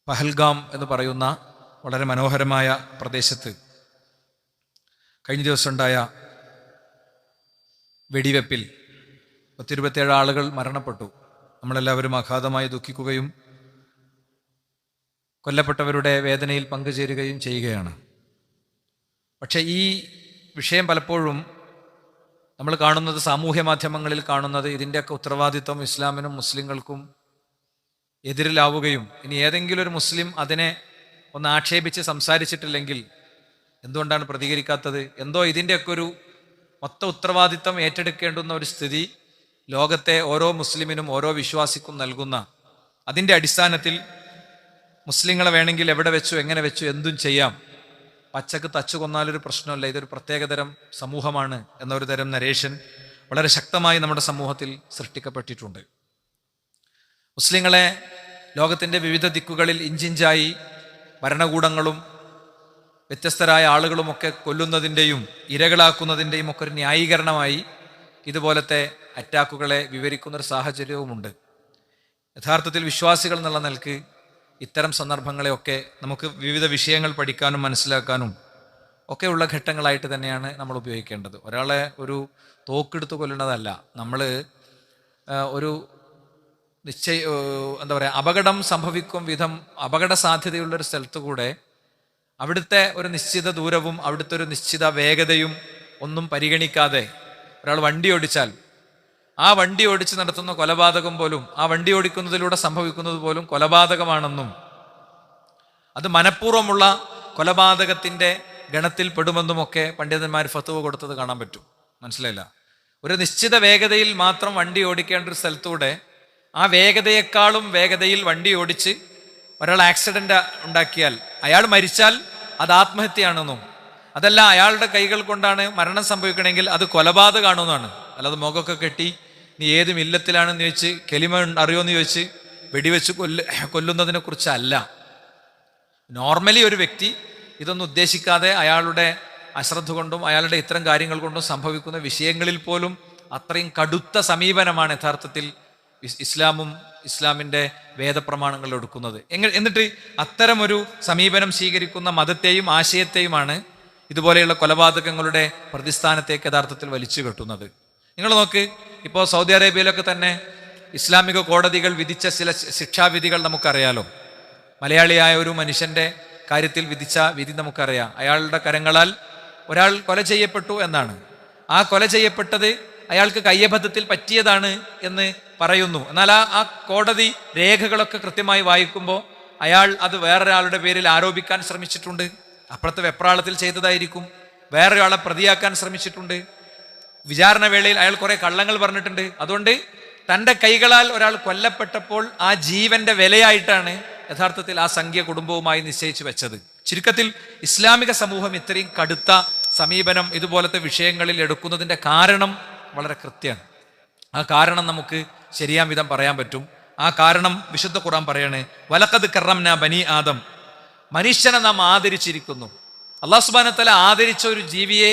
പഹൽഗാം എന്ന് പറയുന്ന വളരെ മനോഹരമായ പ്രദേശത്ത് കഴിഞ്ഞ ദിവസം ഉണ്ടായ വെടിവെപ്പിൽ 127 ആളുകൾ മരണപ്പെട്ടു. നമ്മളെല്ലാവരും അഗാധമായി ദുഃഖിക്കുകയും കൊല്ലപ്പെട്ടവരുടെ വേദനയിൽ പങ്കുചേരുകയും ചെയ്യുകയാണ്. പക്ഷേ ഈ വിഷയം പലപ്പോഴും നമ്മൾ കാണുന്നത്, സാമൂഹ്യ മാധ്യമങ്ങളിൽ കാണുന്നത്, ഇതിൻ്റെയൊക്കെ ഉത്തരവാദിത്വം ഇസ്ലാമിനും മുസ്ലിങ്ങൾക്കും എതിരിലാവുകയും ഇനി ഏതെങ്കിലും ഒരു മുസ്ലിം അതിനെ ഒന്ന് ആക്ഷേപിച്ച് സംസാരിച്ചിട്ടില്ലെങ്കിൽ എന്തുകൊണ്ടാണ് പ്രതികരിക്കാത്തത്, എന്തോ ഇതിൻ്റെയൊക്കെ ഒരു മൊത്ത ഉത്തരവാദിത്വം ഏറ്റെടുക്കേണ്ടുന്ന ഒരു സ്ഥിതി ലോകത്തെ ഓരോ മുസ്ലിമിനും ഓരോ വിശ്വാസിക്കും നൽകുന്ന, അതിൻ്റെ അടിസ്ഥാനത്തിൽ മുസ്ലിങ്ങളെ വേണമെങ്കിൽ എവിടെ വെച്ചു എങ്ങനെ വെച്ചു എന്തും ചെയ്യാം, പച്ചക്ക് തച്ചു കൊന്നാലൊരു പ്രശ്നമല്ല, ഇതൊരു പ്രത്യേകതരം സമൂഹമാണ് എന്നൊരു തരം നരേഷൻ വളരെ ശക്തമായി നമ്മുടെ സമൂഹത്തിൽ സൃഷ്ടിക്കപ്പെട്ടിട്ടുണ്ട്. മുസ്ലിങ്ങളെ ലോകത്തിൻ്റെ വിവിധ ദിക്കുകളിൽ ഇഞ്ചിഞ്ചായി ഭരണകൂടങ്ങളും വ്യത്യസ്തരായ ആളുകളുമൊക്കെ കൊല്ലുന്നതിൻ്റെയും ഇരകളാക്കുന്നതിൻ്റെയും ഒക്കെ ഒരു ന്യായീകരണമായി ഇതുപോലത്തെ അറ്റാക്കുകളെ വിവരിക്കുന്നൊരു സാഹചര്യവുമുണ്ട്. യഥാർത്ഥത്തിൽ വിശ്വാസികൾ എന്നുള്ള നിലക്ക് ഇത്തരം സന്ദർഭങ്ങളെയൊക്കെ നമുക്ക് വിവിധ വിഷയങ്ങൾ പഠിക്കാനും മനസ്സിലാക്കാനും ഒക്കെയുള്ള ഘട്ടങ്ങളായിട്ട് തന്നെയാണ് നമ്മൾ ഉപയോഗിക്കേണ്ടത്. ഒരാളെ ഒരു തോക്കെടുത്ത് കൊല്ലുന്നതല്ല. നമ്മൾ ഒരു അപകടം സംഭവിക്കും വിധം അപകട സാധ്യതയുള്ളൊരു സ്ഥലത്തു കൂടെ അവിടുത്തെ ഒരു നിശ്ചിത ദൂരവും അവിടുത്തെ ഒരു നിശ്ചിത വേഗതയും ഒന്നും പരിഗണിക്കാതെ ഒരാൾ വണ്ടി ഓടിച്ചാൽ ആ വണ്ടി ഓടിച്ച് നടത്തുന്ന കൊലപാതകം പോലും, ആ വണ്ടി ഓടിക്കുന്നതിലൂടെ സംഭവിക്കുന്നത് പോലും കൊലപാതകമാണെന്നും അത് മനഃപൂർവ്വമുള്ള കൊലപാതകത്തിൻ്റെ ഗണത്തിൽ പെടുമെന്നുമൊക്കെ പണ്ഡിതന്മാർ ഫത്വ കൊടുത്തത് കാണാൻ പറ്റും. മനസ്സിലായില്ല? ഒരു നിശ്ചിത വേഗതയിൽ മാത്രം വണ്ടി ഓടിക്കേണ്ട ഒരു സ്ഥലത്തൂടെ ആ വേഗതയെക്കാളും വേഗതയിൽ വണ്ടി ഓടിച്ച് ഒരാൾ ആക്സിഡന്റ് ഉണ്ടാക്കിയാൽ, അയാൾ മരിച്ചാൽ അത് ആത്മഹത്യയാണെന്നും, അതല്ല അയാളുടെ കൈകൾ കൊണ്ടാണ് മരണം സംഭവിക്കണമെങ്കിൽ അത് കൊലപാതകമാണെന്നാണ്. അല്ലാതെ മുഖമൊക്കെ കെട്ടി നീ ഏത് മില്ലത്തിലാണെന്ന് ചോദിച്ച്, കെലിമ അറിയോന്ന് ചോദിച്ച് വെടിവെച്ച് കൊല്ലുന്നതിനെ കുറിച്ചല്ല. നോർമലി ഒരു വ്യക്തി ഇതൊന്നും ഉദ്ദേശിക്കാതെ അയാളുടെ അശ്രദ്ധ കൊണ്ടും അയാളുടെ ഇത്തരം കാര്യങ്ങൾ കൊണ്ടും സംഭവിക്കുന്ന വിഷയങ്ങളിൽ പോലും അത്രയും കടുത്ത സമീപനമാണ് യഥാർത്ഥത്തിൽ ഇസ്ലാമും ഇസ്ലാമിൻ്റെ വേദപ്രമാണങ്ങൾ എടുക്കുന്നത്. എന്നിട്ട് അത്തരമൊരു സമീപനം സ്വീകരിക്കുന്ന മതത്തെയും ആശയത്തെയുമാണ് ഇതുപോലെയുള്ള കൊലപാതകങ്ങളുടെ പ്രതിസ്ഥാനത്തേക്ക് യഥാർത്ഥത്തിൽ വലിച്ചു കെട്ടുന്നത്. നിങ്ങൾ നോക്ക്, ഇപ്പോൾ സൗദി അറേബ്യയിലൊക്കെ തന്നെ ഇസ്ലാമിക കോടതികൾ വിധിച്ച ചില ശിക്ഷാവിധികൾ നമുക്കറിയാലോ. മലയാളിയായ ഒരു മനുഷ്യൻ്റെ കാര്യത്തിൽ വിധിച്ച വിധി നമുക്കറിയാം. അയാളുടെ കരങ്ങളാൽ ഒരാൾ കൊല ചെയ്യപ്പെട്ടു എന്നാണ്. ആ കൊല ചെയ്യപ്പെട്ടത് അയാൾക്ക് കയ്യബദ്ധത്തിൽ പറ്റിയതാണ് എന്ന് പറയുന്നു. എന്നാൽ ആ കോടതി രേഖകളൊക്കെ കൃത്യമായി വായിക്കുമ്പോൾ അയാൾ അത് വേറൊരാളുടെ പേരിൽ ആരോപിക്കാൻ ശ്രമിച്ചിട്ടുണ്ട്. അപ്പുറത്തെ വെപ്രാളത്തിൽ ചെയ്തതായിരിക്കും. വേറൊരാളെ പ്രതിയാക്കാൻ ശ്രമിച്ചിട്ടുണ്ട്. വിചാരണ വേളയിൽ അയാൾ കുറെ കള്ളങ്ങൾ പറഞ്ഞിട്ടുണ്ട്. അതുകൊണ്ട് തൻ്റെ കൈകളാൽ ഒരാൾ കൊല്ലപ്പെട്ടപ്പോൾ ആ ജീവന്റെ വിലയായിട്ടാണ് യഥാർത്ഥത്തിൽ ആ സംഖ്യ കുടുംബവുമായി നിശ്ചയിച്ചു വെച്ചത്. ചുരുക്കത്തിൽ ഇസ്ലാമിക സമൂഹം ഇത്രയും കടുത്ത സമീപനം ഇതുപോലത്തെ വിഷയങ്ങളിൽ എടുക്കുന്നതിൻ്റെ കാരണം വളരെ കൃത്യമാണ്. ആ കാരണം നമുക്ക് ശരിയാം വിധം പറയാൻ പറ്റും. ആ കാരണം വിശുദ്ധ ഖുർആൻ പറയാണ്, വലഖദ് കറംനാ ബനി ആദം, മനുഷ്യനെ നാം ആദരിച്ചിരിക്കുന്നു. അല്ലാഹു സുബ്ഹാനഹു വ തആല ആദരിച്ച ഒരു ജീവിയെ,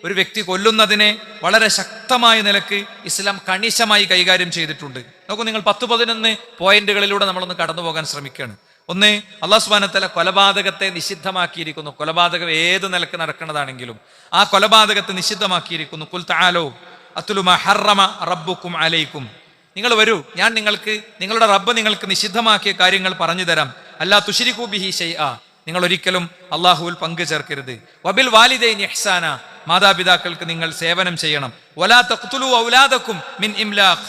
ഒരു വ്യക്തി കൊല്ലുന്നതിനെ വളരെ ശക്തമായ നിലക്ക് ഇസ്ലാം കണിശമായി കൈകാര്യം ചെയ്തിട്ടുണ്ട്. നോക്കൂ, നിങ്ങൾ 10-11 പോയിന്റുകളിലൂടെ നമ്മളൊന്ന് കടന്നു പോകാൻ ശ്രമിക്കുകയാണ്. ഒന്ന്, അല്ലാഹു സുബ്ഹാനഹു വ തആല കൊലപാതകത്തെ നിഷിദ്ധമാക്കിയിരിക്കുന്നു. കൊലപാതകം ഏത് നിലക്ക് നടക്കുന്നതാണെങ്കിലും ആ കൊലപാതകത്തെ നിഷിദ്ധമാക്കിയിരിക്കുന്നു. ഖുൽ തആലൂ അത്ലു മാ ഹറമ റബ്ബുക്കും അലൈക്കും, നിങ്ങൾ വരൂ, ഞാൻ നിങ്ങൾക്ക് നിങ്ങളുടെ റബ്ബ് നിങ്ങൾക്ക് നിഷിദ്ധമാക്കിയ കാര്യങ്ങൾ പറഞ്ഞു തരാം. അല്ലാ തുശ്രികൂ ബിഹി ശൈആ, നിങ്ങൾ ഒരിക്കലും അള്ളാഹുവിൽ പങ്കു ചേർക്കരുത്. വബിൽ വാലിദൈനി ഇഹ്സാന, മാതാപിതാക്കൾക്ക് നിങ്ങൾ സേവനം ചെയ്യണം. വലാ തഖ്തുലൂ ഔലാദക്കും മിൻ ഇംലാഖ്,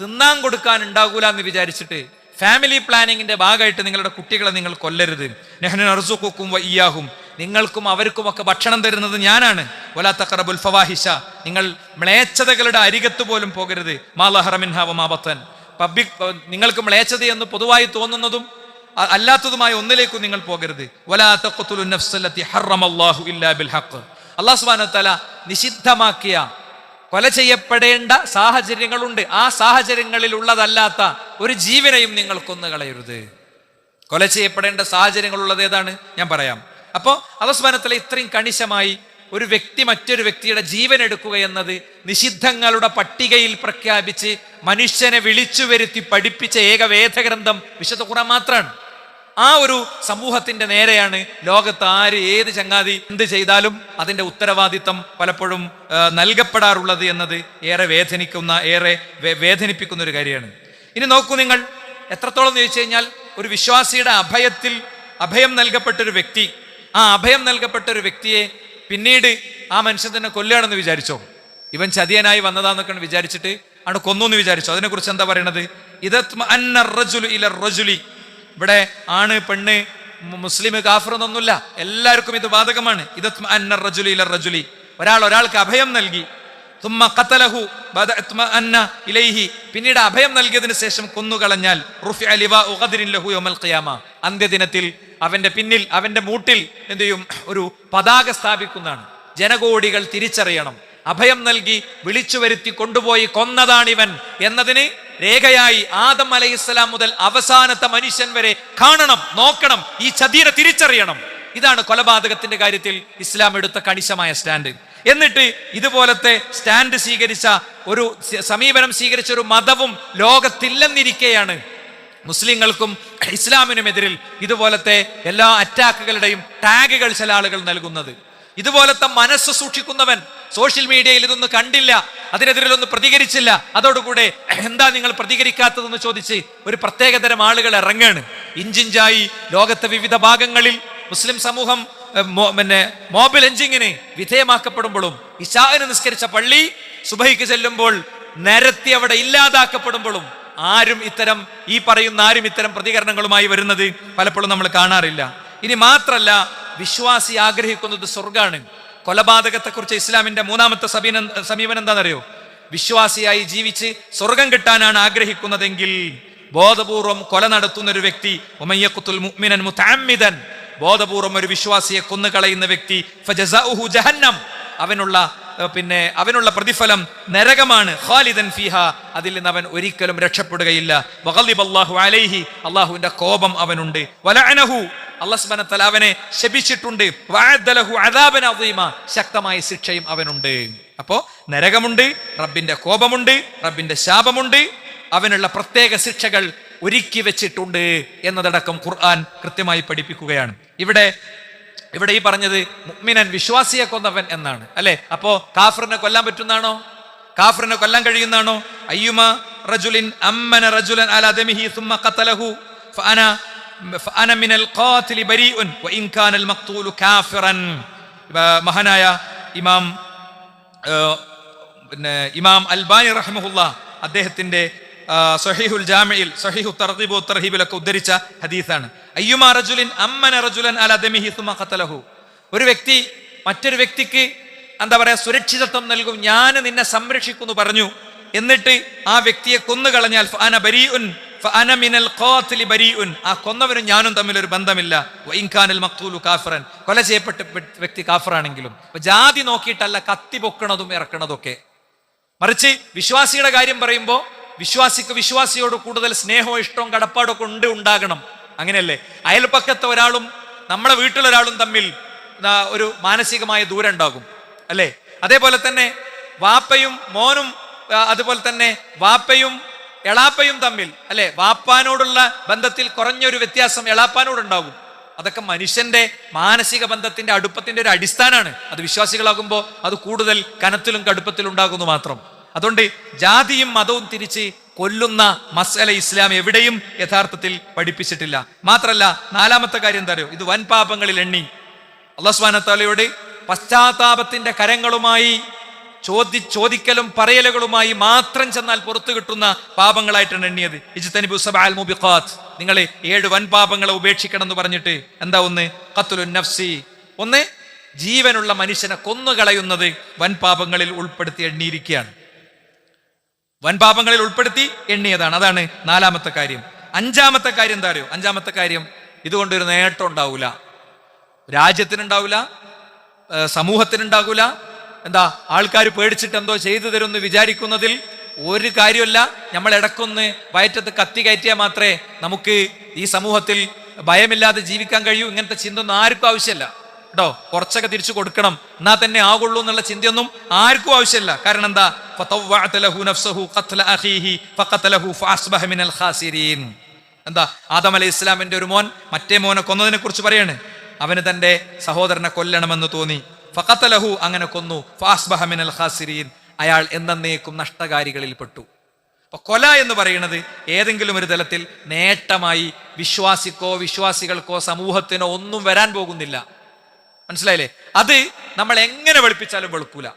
തിന്നാൻ കൊടുക്കാൻ ഉണ്ടാകൂല എന്ന് വിചാരിച്ചിട്ട് ഫാമിലി പ്ലാനിങ്ങിന്റെ ഭാഗമായിട്ട് നിങ്ങളുടെ കുട്ടികളെ നിങ്ങൾ കൊല്ലരുത്. നഹ്നു നർസുഖുക്കും വ ഇയ്യാഹും, നിങ്ങൾക്കും അവർക്കും ഒക്കെ ഭക്ഷണം തരുന്നത് ഞാനാണ്. വലാ തഖറബുൽ ഫവാഹിഷ, നിങ്ങൾ മ്ലേച്ഛതകളുടെ അരികത്ത് പോലും പോകരുത്. മാ ലഹറ മിൻഹാ വമാ ബത്തൻ, പബ്ലിക് നിങ്ങൾക്ക് മ്ലേച്ഛത എന്ന് പൊതുവായി തോന്നുന്നതും അല്ലാത്തതുമായ ഒന്നിലേക്കും നിങ്ങൾ പോകരുത്. വലാ തഖ്തുലു നഫ്സല്ലതി ഹറമല്ലാഹു ഇല്ലാ ബിൽ ഹഖ്, അല്ലാഹു സുബ്ഹാനഹു വ തആല നിഷിദ്ധമാക്കിയ കൊല ചെയ്യപ്പെടേണ്ട സാഹചര്യങ്ങളുണ്ട്. ആ സാഹചര്യങ്ങളിൽ ഉള്ളതല്ലാത്ത ഒരു ജീവനെയും നിങ്ങൾ കൊന്നു കളയരുത്. കൊല ചെയ്യപ്പെടേണ്ട സാഹചര്യങ്ങളുള്ളത് ഏതാണ് ഞാൻ പറയാം. അപ്പോൾ അല്ലാഹു സുബ്ഹാനഹു വ തആല ഇത്രയും കണിശമായി ഒരു വ്യക്തി മറ്റൊരു വ്യക്തിയുടെ ജീവൻ എടുക്കുക എന്നത് നിഷിദ്ധങ്ങളുടെ പട്ടികയിൽ പ്രഖ്യാപിച്ച് മനുഷ്യനെ വിളിച്ചു വരുത്തി പഠിപ്പിച്ച ഏക വേദഗ്രന്ഥം വിശുദ്ധ ഖുർആൻ മാത്രമാണ്. ആ ഒരു സമൂഹത്തിന്റെ നേരെയാണ് ലോകത്ത് ആര് ഏത് ചങ്ങാതി എന്ത് ചെയ്താലും അതിന്റെ ഉത്തരവാദിത്തം പലപ്പോഴും നൽകപ്പെടാറുള്ളത് എന്നത് ഏറെ വേദനിപ്പിക്കുന്ന ഒരു കാര്യമാണ്. ഇനി നോക്കൂ നിങ്ങൾ, എത്രത്തോളം ചോദിച്ചു കഴിഞ്ഞാൽ ഒരു വിശ്വാസിയുടെ അഭയം നൽകപ്പെട്ട ഒരു വ്യക്തി, ആ അഭയം നൽകപ്പെട്ട ഒരു വ്യക്തിയെ പിന്നീട് ആ മനുഷ്യൻ തന്നെ കൊല്ലുകയാണെന്ന് വിചാരിച്ചോ? ഇവൻ ചതിയനായി വന്നതാന്നൊക്കെ വിചാരിച്ചിട്ട് ആണ് കൊന്നു എന്ന് വിചാരിച്ചോ? അതിനെക്കുറിച്ച് എന്താ പറയണത്? ഇവിടെ ആണ് പെണ്ണ് മുസ്ലിം കാഫിർ എന്നൊന്നുമില്ല, എല്ലാവർക്കും ഇത് ബാധകമാണ്. ഒരാൾക്ക് അഭയം നൽകി, പിന്നീട് അഭയം നൽകിയതിനു ശേഷം കൊന്നുകളഞ്ഞാൽ അന്ത്യദിനത്തിൽ അവന്റെ പിന്നിൽ, അവന്റെ മൂട്ടിൽ എന്ത് ചെയ്യും? ഒരു പതാക സ്ഥാപിക്കുന്നതാണ്. ജനകോടികൾ തിരിച്ചറിയണം, അഭയം നൽകി വിളിച്ചു വരുത്തി കൊണ്ടുപോയി കൊന്നതാണിവൻ എന്നതിന് രേഖയായി ആദം അലൈഹിസ്സലാം മുതൽ അവസാനത്തെ മനുഷ്യൻ വരെ കാണണം, നോക്കണം, ഈ ചതിയെ തിരിച്ചറിയണം. ഇതാണ് കൊലപാതകത്തിന്റെ കാര്യത്തിൽ ഇസ്ലാം എടുത്ത കണിശമായ സ്റ്റാൻഡ്. എന്നിട്ട് ഇതുപോലത്തെ സ്റ്റാൻഡ് സ്വീകരിച്ച ഒരു സമീപനം സ്വീകരിച്ച ഒരു മതവും ലോകത്തില്ലെന്നിരിക്കെയാണ് മുസ്ലിങ്ങൾക്കും ഇസ്ലാമിനുമെതിരിൽ ഇതുപോലത്തെ എല്ലാ അറ്റാക്കുകളുടെയും ടാഗുകൾ ചില ആളുകൾ നൽകുന്നത്. ഇതുപോലത്തെ മനസ്സ് സൂക്ഷിക്കുന്നവൻ സോഷ്യൽ മീഡിയയിൽ ഇതൊന്നും കണ്ടില്ല, അതിനെതിരിലൊന്നും പ്രതികരിച്ചില്ല, അതോടുകൂടെ എന്താ നിങ്ങൾ പ്രതികരിക്കാത്തതെന്ന് ചോദിച്ച് ഒരു പ്രത്യേകതരം ആളുകൾ ഇറങ്ങാണ്. ഇഞ്ചിഞ്ചായി ലോകത്തെ വിവിധ ഭാഗങ്ങളിൽ മുസ്ലിം സമൂഹം മോബിൽ എഞ്ചിങ്ങിന് വിധേയമാക്കപ്പെടുമ്പോഴും, ഇശാഇന് നിസ്കരിച്ച പള്ളി സുബഹിക്ക് ചെല്ലുമ്പോൾ നിരത്തി അവിടെ ഇല്ലാതാക്കപ്പെടുമ്പോഴും ആരും ഇത്തരം പ്രതികരണങ്ങളുമായി വരുന്നത് പലപ്പോഴും നമ്മൾ കാണാറില്ല. ഇനി മാത്രല്ല, വിശ്വാസി ആഗ്രഹിക്കുന്നത് സ്വർഗാണ്. കൊലപാതകത്തെക്കുറിച്ച് ഇസ്ലാമിന്റെ മൂന്നാമത്തെ സമീപനം എന്താണെന്നറിയോ? വിശ്വാസിയായി ജീവിച്ച് സ്വർഗം കിട്ടാനാണ് ആഗ്രഹിക്കുന്നതെങ്കിൽ ബോധപൂർവം കൊല നടത്തുന്ന ഒരു വ്യക്തി, ബോധപൂർവം ഒരു വിശ്വാസിയെ കൊന്നുകളയുന്ന വ്യക്തി, ഫജസാഉഹു ജഹന്നം, അവനുള്ള പ്രതിഫലം നരകമാണ്. ഖാലിദൻ ഫീഹാ, അതിൽ നിന്ന് അവൻ ഒരിക്കലും രക്ഷപ്പെടുകയില്ല. വഗളിബല്ലാഹു അലൈഹി, അല്ലാഹുവിന്റെ കോപം അവനുണ്ട്. വലഅനഹു, അല്ലാഹു സുബ്ഹാനഹു വ തആല അവനെ ശപിച്ചിട്ടുണ്ട്. വഅദലഹു അദാബൻ അദീമ, ശക്തമായ ശിക്ഷയും അവനുണ്ട്. അപ്പോ നരകമുണ്ട്, റബ്ബിന്റെ കോപമുണ്ട്, റബ്ബിന്റെ ശാപമുണ്ട്, അവനുള്ള പ്രത്യേക ശിക്ഷകൾ ഒരുക്കി വെച്ചിട്ടുണ്ട് എന്നതടക്കം ഖുർആൻ കൃത്യമായി പഠിപ്പിക്കുകയാണ്. ഇവിടെ ഈ പറഞ്ഞത് മുഅ്മിനൻ, വിശ്വാസിയെ കൊന്നവൻ എന്നാണ്, അല്ലെ? അപ്പോ കാഫിറിനെ കൊല്ലാൻ പറ്റുന്നാണോ? കാഫിറിനെ കൊല്ലാൻ കഴിയുന്നാണോ? അയ്യുമ റജുലിൻ അമ്മന റജുലൻ അലാ ദമിഹി സുമ്മ ഖതലഹു ഫഅന മിനൽ ഖാതിലി ബരീഉൻ വഇൻ കാനൽ മഖ്തൂലു കാഫിറൻ. മഹാനായ ഇമാം അൽബാനി റഹിമഹുല്ലാഹ് അദ്ദേഹത്തിന്റെ സഹീഹുൽ ജാമിഇൽ, സഹീഹു തർഗീബ് വതർഹീബിലൊക്കെ ഉദ്ധരിച്ച ഹദീസാണ്. അയ്യുമാ റജുലിൻ അമ്മന റജുലൻ അലാ ദമിഹി സുമ്മ ഖതലഹു. ഒരു വ്യക്തി മറ്റൊരു വ്യക്തിക്ക് സുരക്ഷിതത്വം നൽകും, ഞാൻ നിന്നെ സംരക്ഷിക്കുന്നു പറഞ്ഞു, എന്നിട്ട് ആ വ്യക്തിയെ കൊന്നുകളഞ്ഞാൽ ഫഅന ബരീഉൻ ഫഅന മിനൽ ഖാതിലി ബരീഉൻ, ആ കൊന്നവനും ഞാനും തമ്മിൽ ഒരു ബന്ധമില്ല. വഇൻ കാനൽ മഖ്തൂലു കാഫിറൻ, കൊല ചെയ്യപ്പെട്ട വ്യക്തി കാഫിറാണെങ്കിലും. ജാതി നോക്കിയിട്ടല്ല കത്തി പൊക്കണതും ഇറക്കണതൊക്കെ, മറിച്ച് വിശ്വാസിയുടെ കാര്യം പറയുമ്പോൾ വിശ്വാസിയോട് കൂടുതൽ സ്നേഹവും ഇഷ്ടവും കടപ്പാടൊക്കെ ഉണ്ടാകണം. അങ്ങനെയല്ലേ? അയൽപക്കത്തെ ഒരാളും നമ്മളെ വീട്ടിലൊരാളും തമ്മിൽ ഒരു മാനസികമായ ദൂരം ഉണ്ടാകും, അല്ലേ? അതേപോലെ തന്നെ വാപ്പയും മോനും, അതുപോലെ തന്നെ വാപ്പയും എളാപ്പയും തമ്മിൽ, അല്ലെ? വാപ്പാനോടുള്ള ബന്ധത്തിൽ കുറഞ്ഞൊരു വ്യത്യാസം എളാപ്പാനോടുണ്ടാകും. അതൊക്കെ മനുഷ്യന്റെ മാനസിക ബന്ധത്തിന്റെ അടുപ്പത്തിന്റെ ഒരു അടിസ്ഥാനമാണ്. അത് വിശ്വാസികളാകുമ്പോൾ അത് കൂടുതൽ കനത്തിലും കടുപ്പത്തിലും ഉണ്ടാകുന്നു മാത്രം. അതുകൊണ്ട് ജാതിയും മതവും തിരിച്ച് കൊല്ലുന്ന മസ്അല ഇസ്ലാം എവിടെയും യഥാർത്ഥത്തിൽ പഠിപ്പിച്ചിട്ടില്ല. മാത്രല്ല, നാലാമത്തെ കാര്യം എന്താ അറിയോ? ഇത് വൻ പാപങ്ങളിൽ എണ്ണി അല്ലാഹു സുബ്ഹാനഹു വ തആലയോട് പശ്ചാത്താപത്തിന്റെ കരങ്ങളുമായി ചോദിക്കലും പറയലുകളുമായി മാത്രം ചെന്നാൽ പുറത്തു കിട്ടുന്ന പാപങ്ങളായിട്ടാണ് എണ്ണിയത്. ഇജ്തനിബു സബഅൽ മുബിഖാത്ത്, നിങ്ങൾ 7 വൻ പാപങ്ങളെ ഉപേക്ഷിക്കണം എന്ന് പറഞ്ഞിട്ട് എന്താ? ഒന്ന് ഖത്ലുൻ നഫ്സി, ഒന്ന് ജീവനുള്ള മനുഷ്യനെ കൊന്നുകളയുന്നത് വൻ പാപങ്ങളിൽ ഉൾപ്പെടുത്തി എണ്ണിയിരിക്കുകയാണ്. വൻ പാപങ്ങളിൽ ഉൾപ്പെടുത്തി എണ്ണിയതാണ്. അതാണ് നാലാമത്തെ കാര്യം. അഞ്ചാമത്തെ കാര്യം എന്താ അറിയോ? അഞ്ചാമത്തെ കാര്യം, ഇതുകൊണ്ടൊരു നേട്ടം ഉണ്ടാവൂല, രാജ്യത്തിനുണ്ടാവൂല, സമൂഹത്തിനുണ്ടാകൂല. എന്താ? ആൾക്കാർ പേടിച്ചിട്ട് എന്തോ ചെയ്തു തരുമെന്ന് വിചാരിക്കുന്നതിൽ ഒരു കാര്യമല്ല. നമ്മൾ ഇടക്കൊന്ന് വയറ്റത്ത് കത്തി കയറ്റിയാൽ മാത്രമേ നമുക്ക് ഈ സമൂഹത്തിൽ ഭയമില്ലാതെ ജീവിക്കാൻ കഴിയൂ. ഇങ്ങനത്തെ ചിന്ത ഒന്നും ആർക്കും ആവശ്യമില്ല കേട്ടോ. കുറച്ചൊക്കെ തിരിച്ചു കൊടുക്കണം എന്നാ തന്നെ ആകുള്ളൂ എന്നുള്ള ചിന്തയൊന്നും ആർക്കും ആവശ്യമില്ല. കാരണം എന്താ? എന്താ? ആദം അലൈഹി ഇസ്ലാമിന്റെ ഒരു മോൻ മറ്റേ മോനെ കൊന്നതിനെ കുറിച്ച് പറയാണ്. അവന് തന്റെ സഹോദരനെ കൊല്ലണമെന്ന് തോന്നി. ഫഖതലഹു, അങ്ങനെ കൊന്നു. ഫഅസ്ബഹ മിനൽ ഖാസിരീൻ, അയാൾ എന്നേക്കും നഷ്ടകാരികളിൽ പെട്ടു. അപ്പൊ കൊല എന്ന് പറയുന്നത് ഏതെങ്കിലും ഒരു തലത്തിൽ നേട്ടമായി വിശ്വാസിക്കോ വിശ്വാസികൾക്കോ സമൂഹത്തിനോ ഒന്നും വരാൻ പോകുന്നില്ല. മനസ്സിലായില്ലേ? അത് നമ്മൾ എങ്ങനെ വെളുപ്പിച്ചാലും വെളുക്കൂല,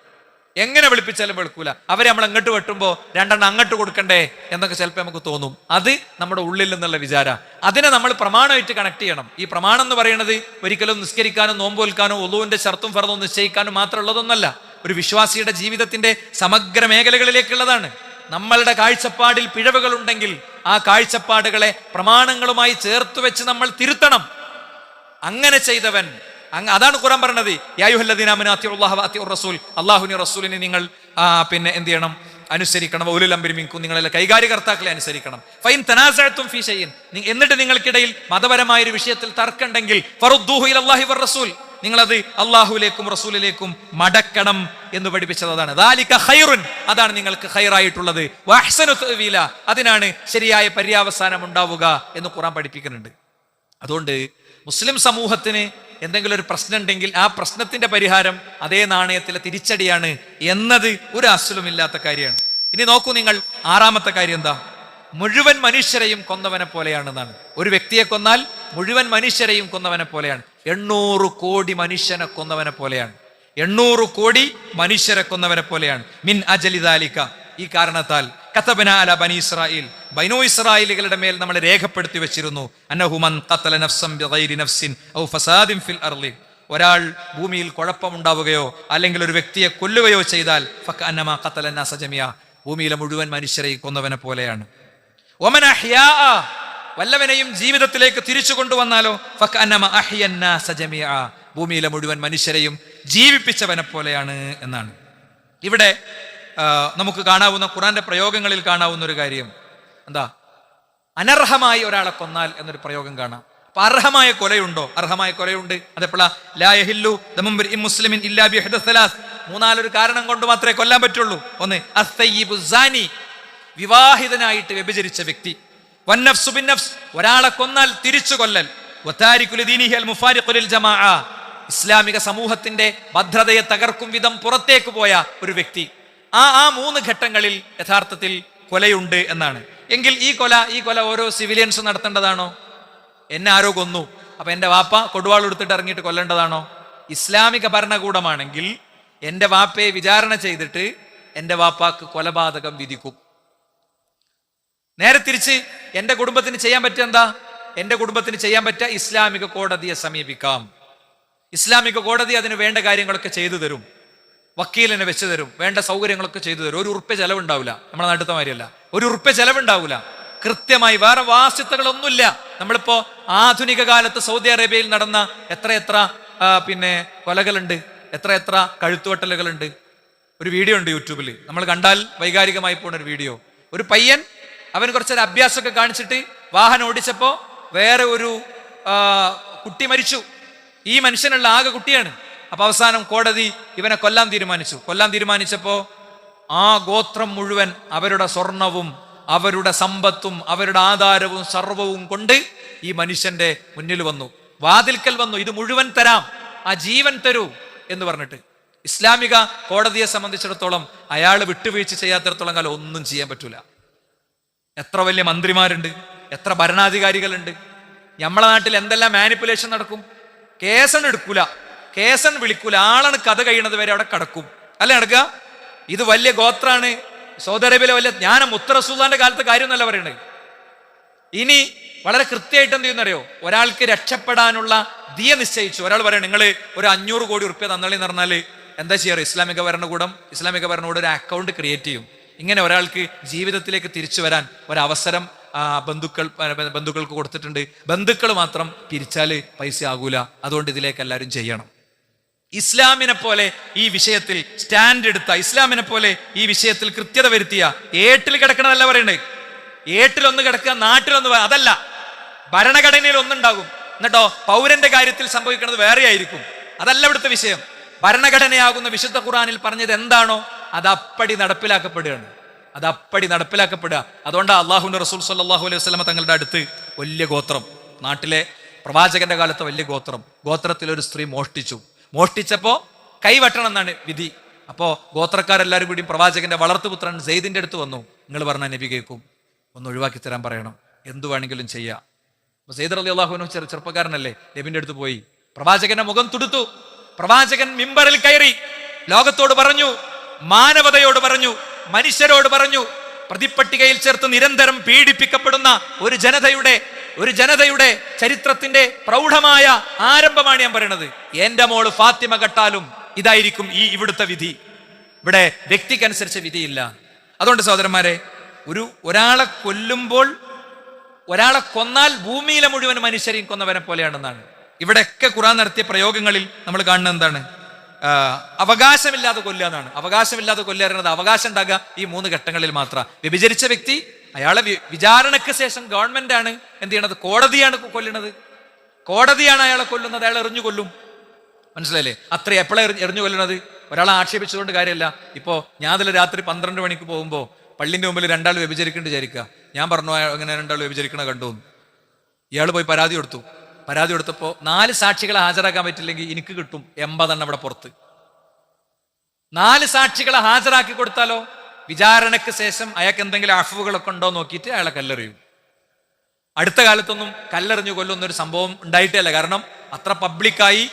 എങ്ങനെ വിളിപ്പിച്ചാലും വെളുക്കൂല. അവരെ നമ്മൾ അങ്ങോട്ട് വെട്ടുമ്പോൾ രണ്ടെണ്ണം അങ്ങോട്ട് കൊടുക്കണ്ടേ എന്നൊക്കെ ചിലപ്പോൾ നമുക്ക് തോന്നും. അത് നമ്മുടെ ഉള്ളിൽ നിന്നുള്ള വിചാര. അതിനെ നമ്മൾ പ്രമാണമായിട്ട് കണക്ട് ചെയ്യണം. ഈ പ്രമാണം എന്ന് പറയുന്നത് ഒരിക്കലും നിസ്കരിക്കാനോ നോമ്പോൽക്കാനോ ഒളുവിന്റെ ഷർത്തും ഫർദും നിശ്ചയിക്കാനും മാത്രമുള്ളതൊന്നല്ല. ഒരു വിശ്വാസിയുടെ ജീവിതത്തിന്റെ സമഗ്ര മേഖലകളിലേക്കുള്ളതാണ്. നമ്മളുടെ കാഴ്ചപ്പാടിൽ പിഴവുകൾ ഉണ്ടെങ്കിൽ ആ കാഴ്ചപ്പാടുകളെ പ്രമാണങ്ങളുമായി ചേർത്ത് വെച്ച് നമ്മൾ തിരുത്തണം. അങ്ങനെ ചെയ്തവൻ, അതാണ് ഖുർആൻ പറഞ്ഞത്, യാ അയ്യുഹല്ലദീന ആമനൂ അത്തിഉല്ലാഹ വഅത്തിഉർ റസൂൽ, അല്ലാഹുവിനെ റസൂലിനെ നിങ്ങൾ പിന്നെ എന്ത് ചെയ്യണം? അനുസരിക്കണം. ഉലുൽ അംരി മിൻകും, നിങ്ങളെ കൈകാര്യകർത്താക്കളെ അനുസരിക്കണം. ഫൈൻ തനാസഅതും ഫീ ഷൈഇൻ, എന്നിട്ട് നിങ്ങൾക്കിടയിൽ മതപരമായ ഒരു വിഷയത്തിൽ തർക്കമുണ്ടെങ്കിൽ ഫറുദ്ദൂഹു ഇലല്ലാഹി വർ റസൂൽ, നിങ്ങളത് അള്ളാഹുലേക്കും റസൂലിലേക്കും മടക്കണം എന്ന് പഠിപ്പിച്ചത് അതാണ്. ദാലിക ഖൈറുൻ, അതാണ് നിങ്ങൾക്ക് ഖൈറായിട്ടുള്ളത്. വഅഹ്സനു തഅവീല, അതിനാണ് ശരിയായ പര്യാവസാനം ഉണ്ടാവുക എന്ന് ഖുർആൻ പഠിപ്പിക്കുന്നുണ്ട്. അതുകൊണ്ട് മുസ്ലിം സമൂഹത്തിന് എന്തെങ്കിലും ഒരു പ്രശ്നം ഉണ്ടെങ്കിൽ ആ പ്രശ്നത്തിന്റെ പരിഹാരം അതേ നാണയത്തിലെ തിരിച്ചടിയാണ് എന്നത് ഒരു അസ്ലുമില്ലാത്ത കാര്യമാണ്. ഇനി നോക്കൂ നിങ്ങൾ, ആറാമത്തെ കാര്യം എന്താ? മുഴുവൻ മനുഷ്യരെയും കൊന്നവനെ പോലെയാണെന്നാണ്. ഒരു വ്യക്തിയെ കൊന്നാൽ മുഴുവൻ മനുഷ്യരെയും കൊന്നവനെ പോലെയാണ്. 800 കോടി മനുഷ്യനെ കൊന്നവനെ പോലെയാണ്. 800 കോടി മനുഷ്യരെ കൊന്നവനെ പോലെയാണ്. മിൻ അജലി ദാലിക, ഈ കാരണത്താൽ കതബന അല ബനി ഇസ്രായീൽ, ബനൂ ഇസ്രായേലുകളുടെ മേൽ നമ്മൾ രേഖപ്പെടുത്തി വെച്ചിരുന്നു, അന്നഹു മൻ ഖതല നഫ്സൻ ബിഗൈരി നഫ്സിൻ ഔ ഫസാദിൻ ഫിൽ അർളി, ഒരാൾ ഭൂമിയിൽ കുഴപ്പമുണ്ടാവുകയോ അല്ലെങ്കിൽ ഒരു വ്യക്തിയെ കൊല്ലുകയോ ചെയ്താൽ ഫകഅന്നമാ ഖതല നാസ ജമിഅ, ഭൂമിയിലെ മുഴുവൻ മനുഷ്യരെയും കൊന്നവനെ പോലെയാണ്. വമൻ അഹ്യാ, വല്ലവനെയും ജീവിതത്തിലേക്ക് തിരിച്ചു കൊണ്ടുവന്നാലോ ഫകഅന്നമാ അഹ്യൻ നാസ ജമിഅ, ഭൂമിയിലെ മുഴുവൻ മനുഷ്യരെയും ജീവിപ്പിച്ചവനെ പോലെയാണ് എന്നാണ്. ഇവിടെ നമുക്ക് കാണാവുന്ന ഖുറാന്റെ പ്രയോഗങ്ങളിൽ കാണാവുന്ന ഒരു കാര്യം എന്താ? അനർഹമായി ഒരാളെ കൊന്നാൽ എന്നൊരു പ്രയോഗം കാണാം. അപ്പൊ അർഹമായ കൊലയുണ്ടോ? അർഹമായ കൊലയുണ്ട്. അതെപ്പോഴാ? ലാ യഹില്ലു ദമു ഇംറിഇൻ മുസ്ലിമിൻ ഇല്ലാ ബിഇഹ്ദ സലാസ്, മൂന്നാലൊരു കാരണം കൊണ്ട് മാത്രമേ കൊല്ലാൻ പറ്റുള്ളൂ. ഒന്ന് അസ്സയ്യിബു സാനി, വിവാഹിതനായിട്ട് വ്യഭിചരിച്ച വ്യക്തി. വന്നഫ്സു ബിന്നഫ്സ്, ഒരാളെ കൊന്നാൽ തിരിച്ചു കൊല്ലൽ. വതാരിഖു ലിദീനിഹി അൽ മുഫാരിഖു ലിൽ ജമാഅ, ഇസ്ലാമിക സമൂഹത്തിന്റെ ഭദ്രതയെ തകർക്കും വിധം പുറത്തേക്ക് പോയ ഒരു വ്യക്തി. ആ 3 ഘട്ടങ്ങളിൽ യഥാർത്ഥത്തിൽ കൊലയുണ്ട് എന്നാണ്. എങ്കിൽ ഈ കൊല ഓരോ സിവിലിയൻസ് നടത്തേണ്ടതാണോ? എന്നെ ആരോ കൊന്നു, അപ്പൊ എന്റെ വാപ്പ കൊടുവാൾ എടുത്തിട്ട് ഇറങ്ങിയിട്ട് കൊല്ലേണ്ടതാണോ? ഇസ്ലാമിക ഭരണകൂടമാണെങ്കിൽ എന്റെ വാപ്പയെ വിചാരണ ചെയ്തിട്ട് എന്റെ വാപ്പാക്ക് കൊലപാതകം വിധിക്കും. നേരെ തിരിച്ച് എന്റെ കുടുംബത്തിന് ചെയ്യാൻ പറ്റുക എന്താ? എന്റെ കുടുംബത്തിന് ചെയ്യാൻ പറ്റുക ഇസ്ലാമിക കോടതിയെ സമീപിക്കാം. ഇസ്ലാമിക കോടതി അതിന് വേണ്ട കാര്യങ്ങളൊക്കെ ചെയ്തു തരും, വക്കീലിനെ വെച്ച് തരും, വേണ്ട സൗകര്യങ്ങളൊക്കെ ചെയ്തു തരും. ഒരു ഉറുപ്പ്യ ചെലവുണ്ടാവില്ല. നമ്മളെ നാട്ടിലത്തെ മാതിരിയല്ല, ഒരു ഉറുപ്പ്യ ചെലവുണ്ടാവില്ല. കൃത്യമായി വേറെ വാസ്യത്തകളൊന്നുമില്ല. നമ്മളിപ്പോ ആധുനിക കാലത്ത് സൗദി അറേബ്യയിൽ നടന്ന എത്ര പിന്നെ കൊലകളുണ്ട്, എത്ര കഴുത്തുവെട്ടലുകളുണ്ട്. ഒരു വീഡിയോ ഉണ്ട് യൂട്യൂബിൽ, നമ്മൾ കണ്ടാൽ വൈകാരികമായി പോണ ഒരു വീഡിയോ. ഒരു പയ്യൻ, അവൻ കുറച്ചൊരു അഭ്യാസമൊക്കെ കാണിച്ചിട്ട് വാഹനം ഓടിച്ചപ്പോ വേറെ ഒരു കുട്ടി മരിച്ചു. ഈ മനുഷ്യനുള്ള ആകെ കുട്ടിയാണ്. അപ്പൊ അവസാനം കോടതി ഇവനെ കൊല്ലാൻ തീരുമാനിച്ചപ്പോ ആ ഗോത്രം മുഴുവൻ അവരുടെ സ്വർണവും അവരുടെ സമ്പത്തും അവരുടെ ആധാരവും സർവവും കൊണ്ട് ഈ മനുഷ്യന്റെ മുന്നിൽ വന്നു, വാതിൽക്കൽ വന്നു. ഇത് മുഴുവൻ തരാം, ആ ജീവൻ തരൂ എന്ന് പറഞ്ഞിട്ട്. ഇസ്ലാമിക കോടതിയെ സംബന്ധിച്ചിടത്തോളം അയാൾ വിട്ടുവീഴ്ച ചെയ്യാത്തിടത്തോളം കാലം ഒന്നും ചെയ്യാൻ പറ്റൂല. എത്ര വലിയ മന്ത്രിമാരുണ്ട്, എത്ര ഭരണാധികാരികളുണ്ട്. നമ്മളെ നാട്ടിൽ എന്തെല്ലാം മാനിപ്പുലേഷൻ നടക്കും. കേസണ് എടുക്കൂല, കേസൺ വിളിക്കൂല, ആളാണ് കഥ കഴിയണത് വരെ അവിടെ കിടക്കും. അല്ല നടക്കുക? ഇത് വലിയ ഗോത്രാണ്, സൗദി അറേബ്യയിലെ വലിയ ജ്ഞാനം, മുത്തറസൂല്ലാന്റെ കാലത്തെ കാര്യം എന്നല്ല പറയണത്. ഇനി വളരെ കൃത്യമായിട്ട് എന്ത് ചെയ്യുന്നറിയോ? ഒരാൾക്ക് രക്ഷപ്പെടാനുള്ള ദിയ നിശ്ചയിച്ചു. ഒരാൾ പറയണം, നിങ്ങൾ ഒരു 500 കോടി ഉറുപ്പ്യ തന്നളി എന്ന് പറഞ്ഞാൽ എന്താ ചെയ്യാറ്? ഇസ്ലാമിക ഭരണകൂടം ഒരു അക്കൗണ്ട് ക്രിയേറ്റ് ചെയ്യും. ഇങ്ങനെ ഒരാൾക്ക് ജീവിതത്തിലേക്ക് തിരിച്ചു വരാൻ ഒരവസരം ബന്ധുക്കൾക്ക് കൊടുത്തിട്ടുണ്ട്. ബന്ധുക്കൾ മാത്രം പിരിച്ചാൽ പൈസ ആകൂല. അതുകൊണ്ട് ഇതിലേക്ക് എല്ലാവരും ചെയ്യണം. ഇസ്ലാമിനെ പോലെ ഈ വിഷയത്തിൽ സ്റ്റാൻഡ് എടുത്ത, ഇസ്ലാമിനെ പോലെ ഈ വിഷയത്തിൽ കൃത്യത വരുത്തിയ, ഏട്ടിൽ കിടക്കണതല്ല പറയണ്ടേ, ഏട്ടിലൊന്ന് കിടക്കുക, നാട്ടിലൊന്ന്, അതല്ല. ഭരണഘടനയിൽ ഒന്നുണ്ടാകും, എന്നിട്ടോ പൗരന്റെ കാര്യത്തിൽ സംഭവിക്കുന്നത് വേറെ ആയിരിക്കും. അതല്ല ഇവിടുത്തെ വിഷയം. ഭരണഘടനയാകുന്ന വിശുദ്ധ ഖുർആനിൽ പറഞ്ഞത് എന്താണോ അത് അപ്പടി നടപ്പിലാക്കപ്പെടുകയാണ്. അത് അപ്പടി നടപ്പിലാക്കപ്പെടുക. അതുകൊണ്ടാണ് അള്ളാഹുവിന്റെ റസൂൽ സല്ലല്ലാഹു അലൈഹി വസല്ലമ തങ്ങളുടെ അടുത്ത് വലിയ ഗോത്രം, നാട്ടിലെ പ്രവാചകന്റെ കാലത്തെ വലിയ ഗോത്രത്തിലൊരു സ്ത്രീ മോഷ്ടിച്ചപ്പോ കൈവെട്ടണം എന്നാണ് വിധി. അപ്പോ ഗോത്രക്കാരെല്ലാവരും കൂടി പ്രവാചകന്റെ വളർത്തുപുത്രൻ സെയ്ദിന്റെ അടുത്ത് വന്നു. നിങ്ങൾ പറഞ്ഞ നബി കേൾക്കും, ഒന്ന് ഒഴിവാക്കി തരാൻ പറയണം, എന്തു വേണമെങ്കിലും ചെയ്യാം. അപ്പൊ സെയ്ദ് റളിയല്ലാഹു അൻഹു ചെറുപ്പക്കാരനല്ലേ, നബിന്റെ അടുത്ത് പോയി പ്രവാചകന്റെ മുഖം തുടുത്തു. പ്രവാചകൻ മിമ്പറിൽ കയറി ലോകത്തോട് പറഞ്ഞു, മാനവതയോട് പറഞ്ഞു, മനുഷ്യരോട് പറഞ്ഞു, പ്രതിപ്പട്ടികയിൽ ചേർത്ത് നിരന്തരം പീഡിപ്പിക്കപ്പെടുന്ന ഒരു ജനതയുടെ ചരിത്രത്തിന്റെ പ്രൗഢമായ ആരംഭമാണ് ഞാൻ പറയുന്നത്. എന്റെ മോള് ഫാത്തിമ കെട്ടാലും ഇതായിരിക്കും ഇവിടുത്തെ വിധി. ഇവിടെ വ്യക്തിക്കനുസരിച്ച് വിധിയില്ല. അതുകൊണ്ട് സഹോദരന്മാരെ, ഒരാളെ കൊല്ലുമ്പോൾ, ഒരാളെ കൊന്നാൽ ഭൂമിയിലെ മുഴുവൻ മനുഷ്യരെയും കൊന്നവനെ പോലെയാണെന്നാണ്. ഇവിടെയൊക്കെ ഖുർആൻ നടത്തിയ പ്രയോഗങ്ങളിൽ നമ്മൾ കാണുന്നത് എന്താണ്? അവകാശമില്ലാതെ കൊല്ലുക എന്നാണ്. അവകാശമില്ലാതെ കൊല്ലുക പറയുന്നത് അവകാശം ഉണ്ടാകുക ഈ 3 ഘട്ടങ്ങളിൽ മാത്രം. വ്യഭിചരിച്ച വ്യക്തി, അയാളെ വിചാരണയ്ക്ക് ശേഷം ഗവൺമെന്റ് ആണ് എന്ത് ചെയ്യണത്? കോടതിയാണ് കൊല്ലുന്നത്. കോടതിയാണ് അയാളെ കൊല്ലുന്നത്. അയാൾ എറിഞ്ഞു കൊല്ലും. മനസ്സിലായില്ലേ? അത്ര എപ്പോഴാണ് എറിഞ്ഞു കൊല്ലുന്നത്? ഒരാളെ ആക്ഷേപിച്ചുകൊണ്ട് കാര്യമില്ല. ഇപ്പോ ഞാൻ അതിൽ രാത്രി 12 മണിക്ക് പോകുമ്പോൾ പള്ളിന്റെ മുമ്പിൽ 2 ആൾ വ്യഭിചരിക്കേണ്ടി വിചാരിക്കുക. ഞാൻ പറഞ്ഞു അങ്ങനെ 2 ആൾ വ്യഭിചരിക്കണ കണ്ടു. ഇയാൾ പോയി പരാതി കൊടുത്തപ്പോൾ 4 സാക്ഷികളെ ഹാജരാക്കാൻ പറ്റില്ലെങ്കിൽ എനിക്ക് കിട്ടും 80 അവിടെ പുറത്ത്. 4 സാക്ഷികളെ ഹാജരാക്കി കൊടുത്താലോ വിചാരണയ്ക്ക് ശേഷം അയാൾക്ക് എന്തെങ്കിലും അഫുകളൊക്കെ ഉണ്ടോ നോക്കിയിട്ട് അയാളെ കല്ലെറിയും. അടുത്ത കാലത്തൊന്നും കല്ലെറിഞ്ഞു കൊല്ലുന്നൊരു സംഭവം ഉണ്ടായിട്ടല്ല. കാരണം അത്ര പബ്ലിക്കായി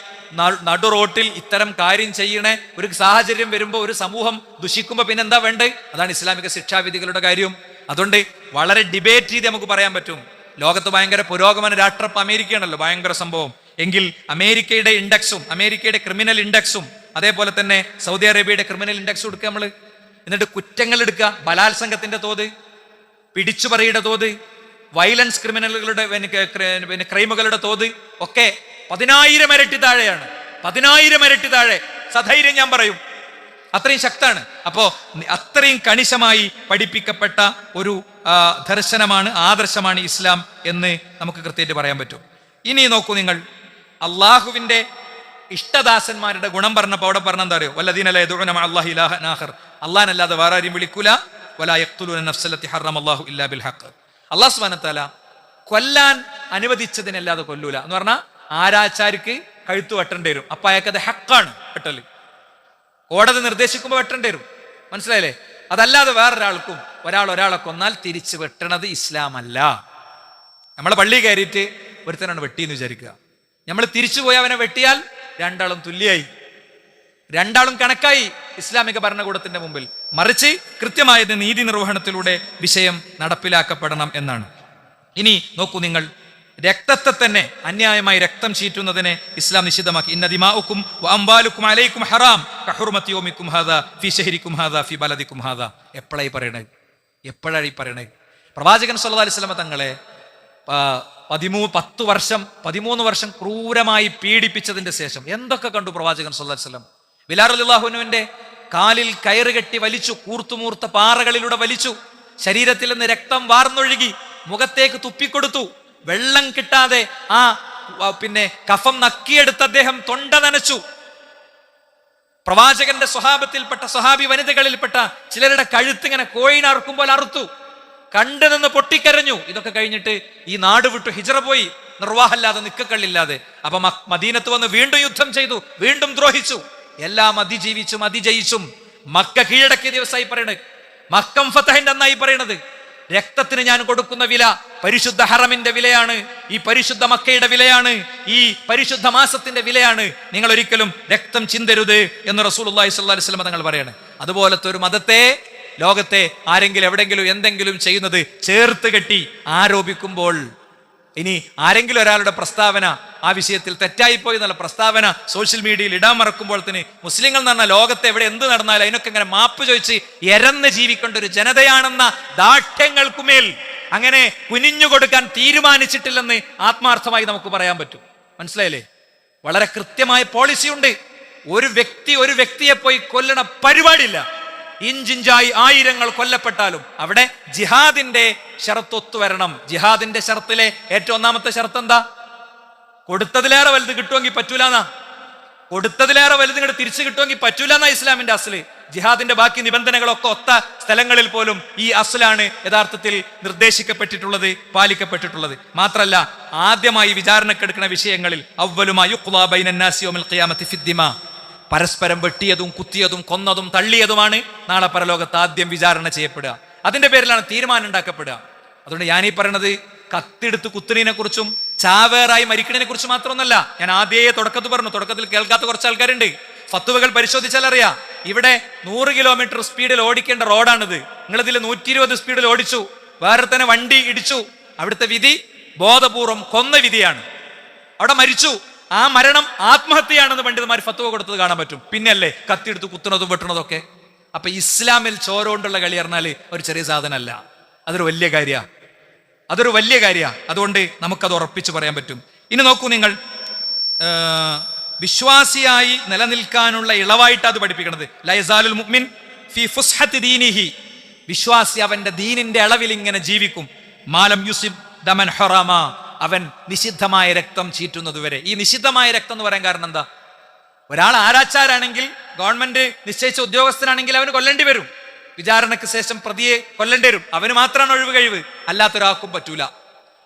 നടു റോട്ടിൽ ഇത്തരം കാര്യം ചെയ്യണേ ഒരു സാഹചര്യം വരുമ്പോൾ, ഒരു സമൂഹം ദുഷിക്കുമ്പോൾ പിന്നെ എന്താ വേണ്ടത്? അതാണ് ഇസ്ലാമിക ശിക്ഷാവിധികളുടെ കാര്യം. അതുകൊണ്ട് വളരെ ഡിബേറ്റ് ചെയ്ത് നമുക്ക് പറയാൻ പറ്റും. ലോകത്ത് ഭയങ്കര പുരോഗമന രാഷ്ട്രം അമേരിക്കയാണല്ലോ, ഭയങ്കര സംഭവം. എങ്കിൽ അമേരിക്കയുടെ ഇൻഡെക്സും, അമേരിക്കയുടെ ക്രിമിനൽ ഇൻഡെക്സും, അതേപോലെ തന്നെ സൗദി അറേബ്യയുടെ ക്രിമിനൽ ഇൻഡെക്സും എടുക്കുക നമ്മൾ. എന്നിട്ട് കുറ്റങ്ങൾ എടുക്കുക. ബലാത്സംഗത്തിന്റെ തോത്, പിടിച്ചുപറിയുടെ തോത്, വയലൻസ് ക്രിമിനലുകളുടെ പിന്നെ ക്രൈമുകളുടെ തോത് ഒക്കെ 10,000 ഇരട്ടി താഴെയാണ്. 10,000 ഇരട്ടി താഴെ. സധൈര്യം ഞാൻ പറയും, അത്രയും ശക്താണ്. അപ്പോ അത്രയും കണിശമായി പഠിപ്പിക്കപ്പെട്ട ഒരു ദർശനമാണ്, ആദർശമാണ് ഇസ്ലാം എന്ന് നമുക്ക് കൃത്യമായിട്ട് പറയാൻ പറ്റും. ഇനി നോക്കൂ നിങ്ങൾ, അള്ളാഹുവിന്റെ ഇഷ്ടദാസന്മാരുടെ ഗുണം പറഞ്ഞപ്പോൾ അവിടെ പറഞ്ഞ എന്താ അറിയോ? വല്ലദീന ലാ യദഊന മഅ അല്ലാഹി ഇലാഹൻ ആഖർ, അല്ലാഹനല്ലാതെ വേറെ ആരെയും വിളിക്കൂല. വലാ യഖ്തുലൂന നഫ്സല്ലതി ഹറമല്ലാഹു ഇല്ലാ ബിൽ ഹഖ്, അല്ലാഹു സുബ്ഹാനഹു വ തആല കൊല്ലാൻ അനുവദിച്ചതിനല്ലാതെ കൊല്ലൂല എന്ന് പറഞ്ഞാൽ ആരാച്ചാർക്ക് കഴുത്തു വെട്ടേണ്ടി വരും. അപ്പൊ അയാൾക്കത് ഹക്കാണ് വെട്ടല്. കോടതി നിർദ്ദേശിക്കുമ്പോൾ വെട്ടേണ്ടി വരും. മനസ്സിലായില്ലേ? അതല്ലാതെ വേറൊരാൾക്കും ഒരാളെ കൊന്നാൽ തിരിച്ചു വെട്ടണത് ഇസ്ലാം അല്ല. നമ്മളെ പള്ളി കയറിയിട്ട് ഒരുത്തനാണ് വെട്ടിയെന്ന് വിചാരിക്കുക. നമ്മൾ തിരിച്ചു പോയി അവനെ വെട്ടിയാൽ 2 ആളും തുല്യായി, 2 ആളും കണക്കായി ഇസ്ലാമിക ഭരണകൂടത്തിന്റെ മുമ്പിൽ. മറിച്ച് കൃത്യമായത് നീതി നിർവഹണത്തിലൂടെ വിഷയം നടപ്പിലാക്കപ്പെടണം എന്നാണ്. ഇനി നോക്കൂ നിങ്ങൾ, രക്തത്തെ തന്നെ അന്യായമായി രക്തം ചീറ്റുന്നതിനെ ഇസ്ലാം നിഷിദ്ധമാക്കി. ഇന്ന ദിമാഉക്കും വഅംവാലുക്കും അലൈക്കും ഹറാം കഹുർമത്തി യൗമിക്കും ഹാദാ ഫീ ശഹരിക്കും ഹാദാ ഫീ ബലദിക്കും ഹാദാ. എപ്പോഴായി പറയണേ? പ്രവാചകൻ സല്ലല്ലാഹു അലൈഹി വസല്ലം തങ്ങളെ 13 വർഷം ക്രൂരമായി പീഡിപ്പിച്ചതിന്റെ ശേഷം എന്തൊക്കെ കണ്ടു പ്രവാചകൻ സല്ലല്ലാഹു അലൈഹി വസല്ലം? ബിലാൽ റളിയല്ലാഹു അൻഹുവിന്റെ കാലിൽ കയറ് കെട്ടി വലിച്ചു, കൂർത്തുമൂർത്ത പാറകളിലൂടെ വലിച്ചു, ശരീരത്തിൽ നിന്ന് രക്തം വാർന്നൊഴുകി, മുഖത്തേക്ക് തുപ്പിക്കൊടുത്തു. വെള്ളം കിട്ടാതെ പിന്നെ കഫം നക്കിയെടുത്ത് അദ്ദേഹം തൊണ്ട നനച്ചു. പ്രവാചകന്റെ സ്വഹാബത്തിൽപ്പെട്ട സ്വഹാബി വനിതകളിൽപ്പെട്ട ചിലരുടെ കഴുത്തിങ്ങനെ കോഴിനറുക്കുമ്പോൾ അറുത്തു. കണ്ടു നിന്ന് പൊട്ടിക്കരഞ്ഞു. ഇതൊക്കെ കഴിഞ്ഞിട്ട് ഈ നാട് വിട്ടു ഹിജ്റ പോയി, നിർവാഹമില്ലാതെ നിക്കക്കള്ളില്ലാതെ. അപ്പൊ മദീനത്ത് വന്ന് വീണ്ടും യുദ്ധം ചെയ്തു, വീണ്ടും ദ്രോഹിച്ചു. എല്ലാം അതിജയിച്ചും മക്ക കീഴടക്കിയ ദിവസമായി പറയണത്, മക്കം ഫതഹിന്റെ അന്നായി പറയണത്. രക്തത്തിന് ഞാൻ കൊടുക്കുന്ന വില പരിശുദ്ധ ഹറമിന്റെ വിലയാണ്, ഈ പരിശുദ്ധ മക്കയുടെ വിലയാണ്, ഈ പരിശുദ്ധ മാസത്തിന്റെ വിലയാണ്. നിങ്ങൾ ഒരിക്കലും രക്തം ചിന്തരുത് എന്ന് റസൂലുള്ളാഹി സ്വല്ലല്ലാഹു അലൈഹി വസല്ലം തങ്ങൾ പറയാണ്. അതുപോലത്തെ ഒരു മതത്തെ ലോകത്തെ ആരെങ്കിലും എവിടെങ്കിലും എന്തെങ്കിലും ചെയ്യുന്നത് ചേർത്ത് കെട്ടി ആരോപിക്കുമ്പോൾ, ഇനി ആരെങ്കിലും ഒരാളുടെ പ്രസ്താവന ആ വിഷയത്തിൽ തെറ്റായിപ്പോയി എന്നുള്ള പ്രസ്താവന സോഷ്യൽ മീഡിയയിൽ ഇടാൻ മറക്കുമ്പോൾ തന്നെ മുസ്ലിങ്ങൾ എന്ന് പറഞ്ഞാൽ ലോകത്തെ എവിടെ എന്ത് നടന്നാലും അതിനൊക്കെ ഇങ്ങനെ മാപ്പ് ചോദിച്ച് എരന്ന് ജീവിക്കേണ്ട ഒരു ജനതയാണെന്ന ദാഠ്യങ്ങൾക്കുമേൽ അങ്ങനെ കുനിഞ്ഞു കൊടുക്കാൻ തീരുമാനിച്ചിട്ടില്ലെന്ന് ആത്മാർത്ഥമായി നമുക്ക് പറയാൻ പറ്റും. മനസ്സിലായില്ലേ? വളരെ കൃത്യമായ പോളിസിയുണ്ട്. ഒരു വ്യക്തിയെ പോയി കൊല്ലണ പരിപാടിയില്ല. ഇഞ്ചിഞ്ചായി 1000 കൊല്ലപ്പെട്ടാലും അവിടെ ജിഹാദിന്റെ ഷറത്ത് ഒത്തുവരണം. ജിഹാദിന്റെ ഷറത്തിലെ ഏറ്റവും ഒന്നാമത്തെ ഷറത്ത് എന്താ? കൊടുത്തതിലേറെ വലുത് കിട്ടുമെങ്കിൽ പറ്റൂലെന്നാ. കൊടുത്തതിലേറെ വലുത് ഇങ്ങോട്ട് തിരിച്ചു കിട്ടുമെങ്കിൽ പറ്റൂലെന്നാ ഇസ്ലാമിന്റെ അസ്ല്. ജിഹാദിന്റെ ബാക്കി നിബന്ധനകളൊക്കെ ഒത്ത സ്ഥലങ്ങളിൽ പോലും ഈ അസ്ലാണ് യഥാർത്ഥത്തിൽ നിർദ്ദേശിക്കപ്പെട്ടിട്ടുള്ളത്, പാലിക്കപ്പെട്ടിട്ടുള്ളത്. മാത്രല്ല, ആദ്യമായി വിചാരണക്കെടുക്കുന്ന വിഷയങ്ങളിൽ പരസ്പരം വെട്ടിയതും കുത്തിയതും കൊന്നതും തള്ളിയതുമാണ് നാളെ പരലോകത്ത് ആദ്യം വിചാരണ ചെയ്യപ്പെടുക. അതിന്റെ പേരിലാണ് തീരുമാനം ഉണ്ടാക്കപ്പെടുക. അതുകൊണ്ട് ഞാനീ പറയണത് കത്തെടുത്ത് കുത്തുന്നതിനെ കുറിച്ചും ചാവേറായി മരിക്കുന്നതിനെ കുറിച്ച് മാത്രമൊന്നല്ല. ഞാൻ ആദ്യമേ തുടക്കത്തിൽ കേൾക്കാത്ത കുറച്ച് ആൾക്കാരുണ്ട്. ഫത്വകൾ പരിശോധിച്ചാൽ അറിയാം. ഇവിടെ 100 കിലോമീറ്റർ സ്പീഡിൽ ഓടിക്കേണ്ട റോഡാണിത്. നിങ്ങളിതിൽ 120 സ്പീഡിൽ ഓടിച്ചു, വേറെ തന്നെ വണ്ടി ഇടിച്ചു. അവിടുത്തെ വിധി ബോധപൂർവം കൊന്ന വിധിയാണ്. അവിടെ മരിച്ചു. ആ മരണം ആത്മഹത്യയാണെന്ന് പണ്ഡിതന്മാർ ഫത്വ കൊടുത്തത് കാണാൻ പറ്റും. പിന്നെയല്ലേ കത്തിയെടുത്ത് കുത്തുന്നതും വെട്ടുന്നതൊക്കെ. അപ്പൊ ഇസ്ലാമിൽ ചോര കൊണ്ടുള്ള കളി പറഞ്ഞാല് ഒരു ചെറിയ സാധനമല്ല, അതൊരു വലിയ കാര്യമാണ്. അതുകൊണ്ട് നമുക്കത് ഉറപ്പിച്ച് പറയാൻ പറ്റും. ഇനി നോക്കൂ നിങ്ങൾ, വിശ്വാസിയായി നിലനിൽക്കാനുള്ള ഇളവായിട്ട് അത് പഠിപ്പിക്കണത് ലയസാലുൽ മുഅ്മിൻ ഫീ ഫുസ്ഹത്തി ദീനിഹി, വിശ്വാസി അവന്റെ ദീനിന്റെ അളവിൽ ഇങ്ങനെ ജീവിക്കും. മാലം യുസിബ് ദമൻ ഹറാമ, അവൻ നിഷിദ്ധമായ രക്തം ചീറ്റുന്നതുവരെ. ഈ നിഷിദ്ധമായ രക്തം എന്ന് പറയാൻ കാരണം എന്താ? ഒരാൾ ആരാച്ചാരാണെങ്കിൽ, ഗവൺമെന്റ് നിശ്ചയിച്ച ഉദ്യോഗസ്ഥനാണെങ്കിൽ അവന് കൊല്ലേണ്ടി വരും. വിചാരണയ്ക്ക് ശേഷം പ്രതിയെ കൊല്ലേണ്ടി വരും. അവന് മാത്രമാണ് ഒഴിവ് കഴിവ്, അല്ലാത്തൊരാൾക്കും പറ്റൂല.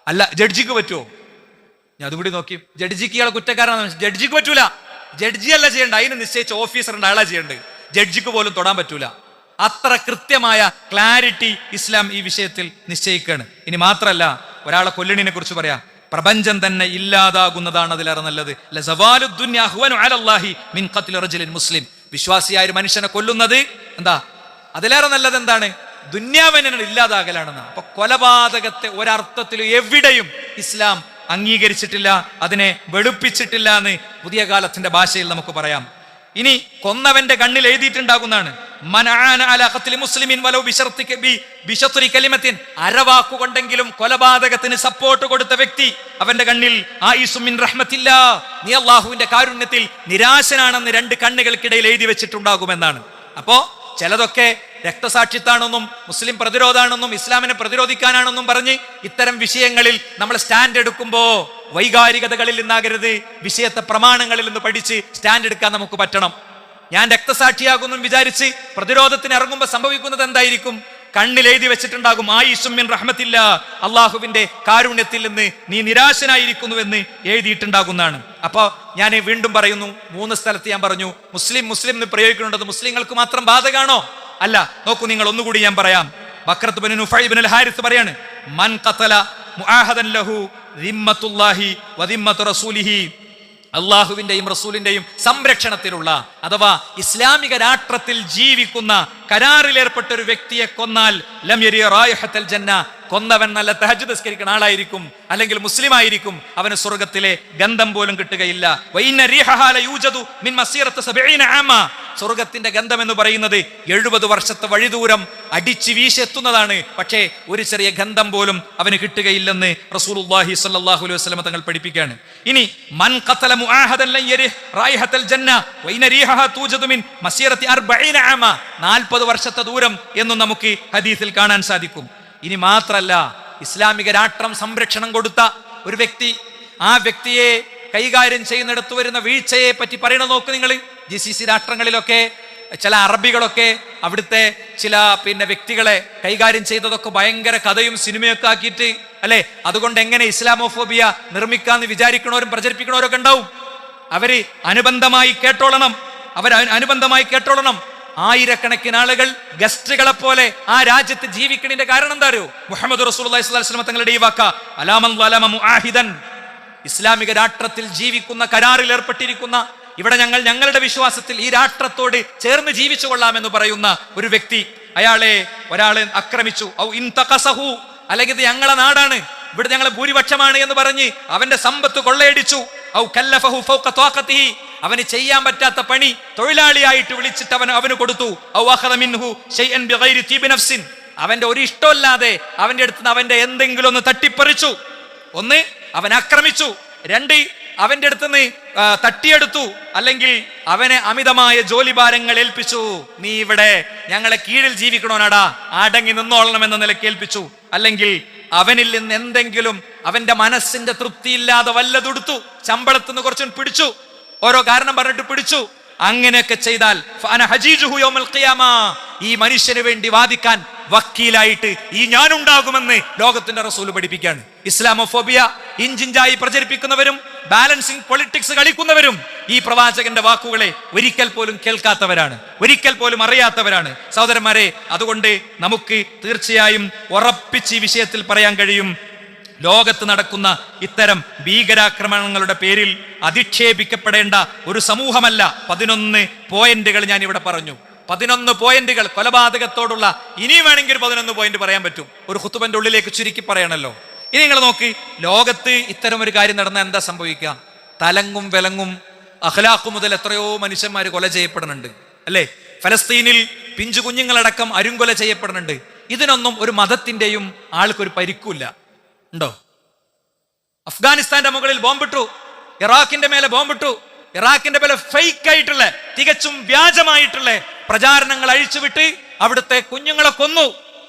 അല്ല, ജഡ്ജിക്ക് പറ്റുമോ? ഞാൻ അതുകൂടി നോക്കി. ജഡ്ജിക്ക് ഇയാൾ കുറ്റക്കാരാണ്, ജഡ്ജിക്ക് പറ്റൂല. ജഡ്ജി അല്ല ചെയ്യേണ്ട, അതിന് നിശ്ചയിച്ച ഓഫീസറിന്റെ ആളാ ചെയ്യേണ്ടത്. ജഡ്ജിക്ക് പോലും തൊടാൻ പറ്റൂല. അത്ര കൃത്യമായ ക്ലാരിറ്റി ഇസ്ലാം ഈ വിഷയത്തിൽ നിശ്ചയിക്കുകയാണ്. ഇനി മാത്രല്ല, ഒരാളെ കൊല്ലണിനെ കുറിച്ച് പറയാം, പ്രപഞ്ചം തന്നെ ഇല്ലാതാകുന്നതാണ് അതിലേറെ നല്ലത്. മുസ്ലിം, വിശ്വാസിയായ ഒരു മനുഷ്യനെ കൊല്ലുന്നത് എന്താ? അതിലേറെ നല്ലത് എന്താണ്? ദുന്യാവിനെ ഇല്ലാതാകലാണെന്ന്. അപ്പൊ കൊലപാതകത്തെ ഒരർത്ഥത്തിലും എവിടെയും ഇസ്ലാം അംഗീകരിച്ചിട്ടില്ല, അതിനെ വെളുപ്പിച്ചിട്ടില്ല എന്ന് പുതിയ കാലത്തിന്റെ ഭാഷയിൽ നമുക്ക് പറയാം. ഇനി കൊന്നവന്റെ കണ്ണിൽ എഴുതിയിട്ടുണ്ടാകുന്നതാണ്, അരവാക്കുകൊണ്ടെങ്കിലും കൊലപാതകത്തിന് സപ്പോർട്ട് കൊടുത്ത വ്യക്തി, അവന്റെ കണ്ണിൽ നീ അല്ലാഹുവിന്റെ കാരുണ്യത്തിൽ നിരാശനാണെന്ന് 2 കണ്ണുകൾക്കിടയിൽ എഴുതി വെച്ചിട്ടുണ്ടാകുമെന്നാണ്. അപ്പോ ചിലതൊക്കെ രക്തസാക്ഷിത്വാണെന്നും മുസ്ലിം പ്രതിരോധാണെന്നും ഇസ്ലാമിനെ പ്രതിരോധിക്കാനാണെന്നും പറഞ്ഞ് ഇത്തരം വിഷയങ്ങളിൽ നമ്മൾ സ്റ്റാൻഡ് എടുക്കുമ്പോ വൈകാരികതകളിൽ നിന്നാകരുത്, വിഷയത്തെ പ്രമാണങ്ങളിൽ നിന്ന് പഠിച്ച് സ്റ്റാൻഡ് എടുക്കാൻ നമുക്ക് പറ്റണം. ഞാൻ രക്തസാക്ഷിയാകുന്നു വിചാരിച്ച് പ്രതിരോധത്തിന് ഇറങ്ങുമ്പോൾ സംഭവിക്കുന്നത് എന്തായിരിക്കും? കണ്ണിൽ എഴുതി വെച്ചിട്ടുണ്ടാകും ആയിസുമിൻ റഹ്മത്തില്ല, അള്ളാഹുവിന്റെ കാരുണ്യത്തിൽ നിന്ന് നീ നിരാശനായിരിക്കുന്നുവെന്ന് എഴുതിയിട്ടുണ്ടാകുന്നതാണ്. അപ്പൊ ഞാൻ വീണ്ടും പറയുന്നു, 3 സ്ഥലത്ത് ഞാൻ പറഞ്ഞു മുസ്ലിം എന്ന് പ്രയോഗിക്കുന്നുണ്ടത് മുസ്ലിങ്ങൾക്ക് മാത്രം ബാധകമാണോ? അല്ല. നോക്കൂ നിങ്ങൾ, ഒന്നുകൂടി ഞാൻ പറയാം. ബക്രത്ത് ബിൻ നുഫൈ ബിൻ അൽ ഹാരിസ് പറയാണ്, മൻ ഖതല മുആഹദൻ ലഹു ദിമ്മത്തുല്ലാഹി വദിമ്മത്തു റസൂലിഹി, അള്ളാഹുവിന്റെയും റസൂലിന്റെയും സംരക്ഷണത്തിലുള്ള അഥവാ ഇസ്ലാമിക രാഷ്ട്രത്തിൽ ജീവിക്കുന്ന കരാറിൽ ഏർപ്പെട്ട ഒരു വ്യക്തിയെ കൊന്നാൽ ലം യരി റായിഹത്തൽ ജന്ന, കൊന്നവൻ നല്ല തഹജ്ജുദ് നിസ്കരിക്കുന്ന ആളായിരിക്കും, അല്ലെങ്കിൽ മുസ്ലിം ആയിരിക്കും, അവന് സ്വർഗത്തിലെ ഗന്ധം പോലും കിട്ടുകയില്ല. വഇന്ന റീഹഹാ ലയൂജദു മിൻ മസീറത്തി 70 ആമ, സ്വർഗത്തിന്റെ ഗന്ധം എന്ന് പറയുന്നത് 70 വർഷത്തെ വഴിദൂരം അടിച്ചു വീശെത്തുന്നതാണ്. പക്ഷേ ഒരു ചെറിയ ഗന്ധം പോലും അവന് കിട്ടുകയില്ലെന്ന് റസൂലുള്ളാഹി സ്വല്ലല്ലാഹു അലൈഹി വസല്ലം തങ്ങൾ പഠിപ്പിക്കുകയാണ്. ഇനി മൻ ഖതല മുആഹദൻ ലൻ യരി റായിഹത്തൽ ജന്ന വഇന്ന റീഹഹാ തൂജദു മിൻ മസീറത്തി 40 ആമ, 40 വർഷത്തെ ദൂരം എന്നും നമുക്ക് ഹദീസിൽ കാണാൻ സാധിക്കും. ഇനി മാത്രല്ല, ഇസ്ലാമിക രാഷ്ട്രം സംരക്ഷണം കൊടുത്ത ഒരു വ്യക്തി, ആ വ്യക്തിയെ കൈകാര്യം ചെയ്യുന്നിടത്ത് വരുന്ന വീഴ്ചയെ പറ്റി പറയണ നോക്ക് നിങ്ങൾ. GCC രാഷ്ട്രങ്ങളിലൊക്കെ ചില അറബികളൊക്കെ അവിടുത്തെ ചില വ്യക്തികളെ കൈകാര്യം ചെയ്തതൊക്കെ ഭയങ്കര കഥയും സിനിമയൊക്കെ ആക്കിയിട്ട് അല്ലെ, അതുകൊണ്ട് എങ്ങനെ ഇസ്ലാമോഫോബിയ നിർമ്മിക്കാന്ന് വിചാരിക്കണവരും പ്രചരിപ്പിക്കണവരൊക്കെ ഉണ്ടാവും. അവര് അനുബന്ധമായി കേട്ടോളണം. ആയിരക്കണക്കിന് ആളുകൾ ഗസ്റ്റുകളെ പോലെ ആ രാജ്യത്ത് ജീവിക്കണതിന്റെ കാരണം എന്താ അറിയോ? മുഹമ്മദ് റസൂലുള്ളാഹി സ്വല്ലല്ലാഹു അലൈഹി വസല്ലം തങ്ങളുടെ ഈ വാക്ക, അലാമൻ ളലമ മുആഹിദൻ, ഇസ്ലാമിക രാഷ്ട്രത്തിൽ ജീവിക്കുന്ന, കരാറിൽ ഏർപ്പെട്ടിരിക്കുന്ന, ഇവിടെ ഞങ്ങളുടെ വിശ്വാസത്തിൽ ഈ രാഷ്ട്രത്തോട് ചേർന്ന് ജീവിച്ചു കൊള്ളാമെന്ന് പറയുന്ന ഒരു വ്യക്തി, ഒരാളെ ആക്രമിച്ചു, ഔ ഇൻതഖസഹു, അല്ലെങ്കിൽ ഇത് ഞങ്ങളെ നാടാണ്, ഇവിടെ ഞങ്ങളെ ഭൂരിപക്ഷമാണ് എന്ന് പറഞ്ഞ് അവന്റെ സമ്പത്ത് കൊള്ളയടിച്ചു, ഔ കല്ലഫഹു ഫൗഖ ത്വാഖതിഹി, അവന് ചെയ്യാൻ പറ്റാത്ത പണി തൊഴിലാളിയായിട്ട് വിളിച്ചിട്ട് അവന് കൊടുത്തു, ഔ അഖദ മിൻഹു ശൈഅൻ ബിഗൈരി തീബി നഫ്സിൻ, അവന്റെ ഒരു ഇഷ്ടമില്ലാതെ അവന്റെ അടുത്ത് നിന്ന് അവന്റെ എന്തെങ്കിലും ഒന്ന് തട്ടിപ്പറിച്ചു. 1, അവൻ ആക്രമിച്ചു. 2, അവന്റെ അടുത്തുനിന്ന് തട്ടിയെടുത്തു, അല്ലെങ്കിൽ അവനെ അമിതമായ ജോലിഭാരങ്ങൾ ഏൽപ്പിച്ചു. നീ ഇവിടെ ഞങ്ങളെ കീഴിൽ ജീവിക്കണോനാടാ, അടങ്ങി നിന്നോളണം എന്ന നിലയ്ക്ക് ഏൽപ്പിച്ചു. അല്ലെങ്കിൽ അവനിൽ നിന്ന് എന്തെങ്കിലും അവന്റെ മനസ്സിന്റെ തൃപ്തിയില്ലാതെ വല്ലതെടുത്തു, ശമ്പളത്തിൽ നിന്ന് കുറച്ചു പിടിച്ചു, ഓരോ കാരണം പറഞ്ഞിട്ട് പിടിച്ചു. അങ്ങനെയൊക്കെ ചെയ്താൽ ഫഅന ഹജീജുഹു യൗമൽ ഖിയാമ, ഈ മനുഷ്യന് വേണ്ടി വാദിക്കാൻ വക്കീലായിട്ട് ഈ ഞാനുണ്ടാകുമെന്ന് ലോകത്തിന്റെ റസൂൽ പഠിപ്പിക്കുകയാണ്. ഇസ്ലാമോഫോബിയ ഇഞ്ചിഞ്ചായി പ്രചരിപ്പിക്കുന്നവരും ബാലൻസിങ് പൊളിറ്റിക്സ് കളിക്കുന്നവരും ഈ പ്രവാചകന്റെ വാക്കുകളെ ഒരിക്കൽ പോലും കേൾക്കാത്തവരാണ്, ഒരിക്കൽ പോലും അറിയാത്തവരാണ് സഹോദരന്മാരെ. അതുകൊണ്ട് നമുക്ക് തീർച്ചയായും ഉറപ്പിച്ച് ഈ വിഷയത്തിൽ പറയാൻ കഴിയും, ലോകത്ത് നടക്കുന്ന ഇത്തരം ഭീകരാക്രമണങ്ങളുടെ പേരിൽ അധിക്ഷേപിക്കപ്പെടേണ്ട ഒരു സമൂഹമല്ല. 11 പോയിന്റുകൾ ഞാൻ ഇവിടെ പറഞ്ഞു. 11 പോയിന്റുകൾ കൊലപാതകത്തോടുള്ള. ഇനിയും വേണമെങ്കിൽ 11 പോയിന്റ് പറയാൻ പറ്റും, ഒരു ഖുതുബന്റെ ഉള്ളിലേക്ക് ചുരുക്കി പറയണല്ലോ. ഇനി നിങ്ങൾ നോക്ക്, ലോകത്ത് ഇത്തരം ഒരു കാര്യം നടന്നാൽ എന്താ സംഭവിക്കുക? തലങ്ങും വിലങ്ങും അഖ്ലാഖ് മുതൽ എത്രയോ മനുഷ്യന്മാർ കൊല ചെയ്യപ്പെടുന്നുണ്ട്, അല്ലേ? ഫലസ്തീനിൽ പിഞ്ചു കുഞ്ഞുങ്ങളടക്കം അരുങ്കൊല ചെയ്യപ്പെടുന്നുണ്ട്. ഇതിനൊന്നും ഒരു മതത്തിന്റെയും ആൾക്കൊരു പരിക്കില്ല, ഉണ്ടോ? അഫ്ഗാനിസ്ഥാന്റെ മുകളിൽ ബോംബിട്ടു, ഇറാഖിന്റെ മേലെ ബോംബിട്ടു. ഇറാഖിന്റെ മേലെ ഫേക്ക് ആയിട്ടുള്ള, തികച്ചും വ്യാജമായിട്ടുള്ള പ്രചാരണങ്ങൾ അഴിച്ചുവിട്ട് അവിടുത്തെ കുഞ്ഞുങ്ങളെ കൊന്നു.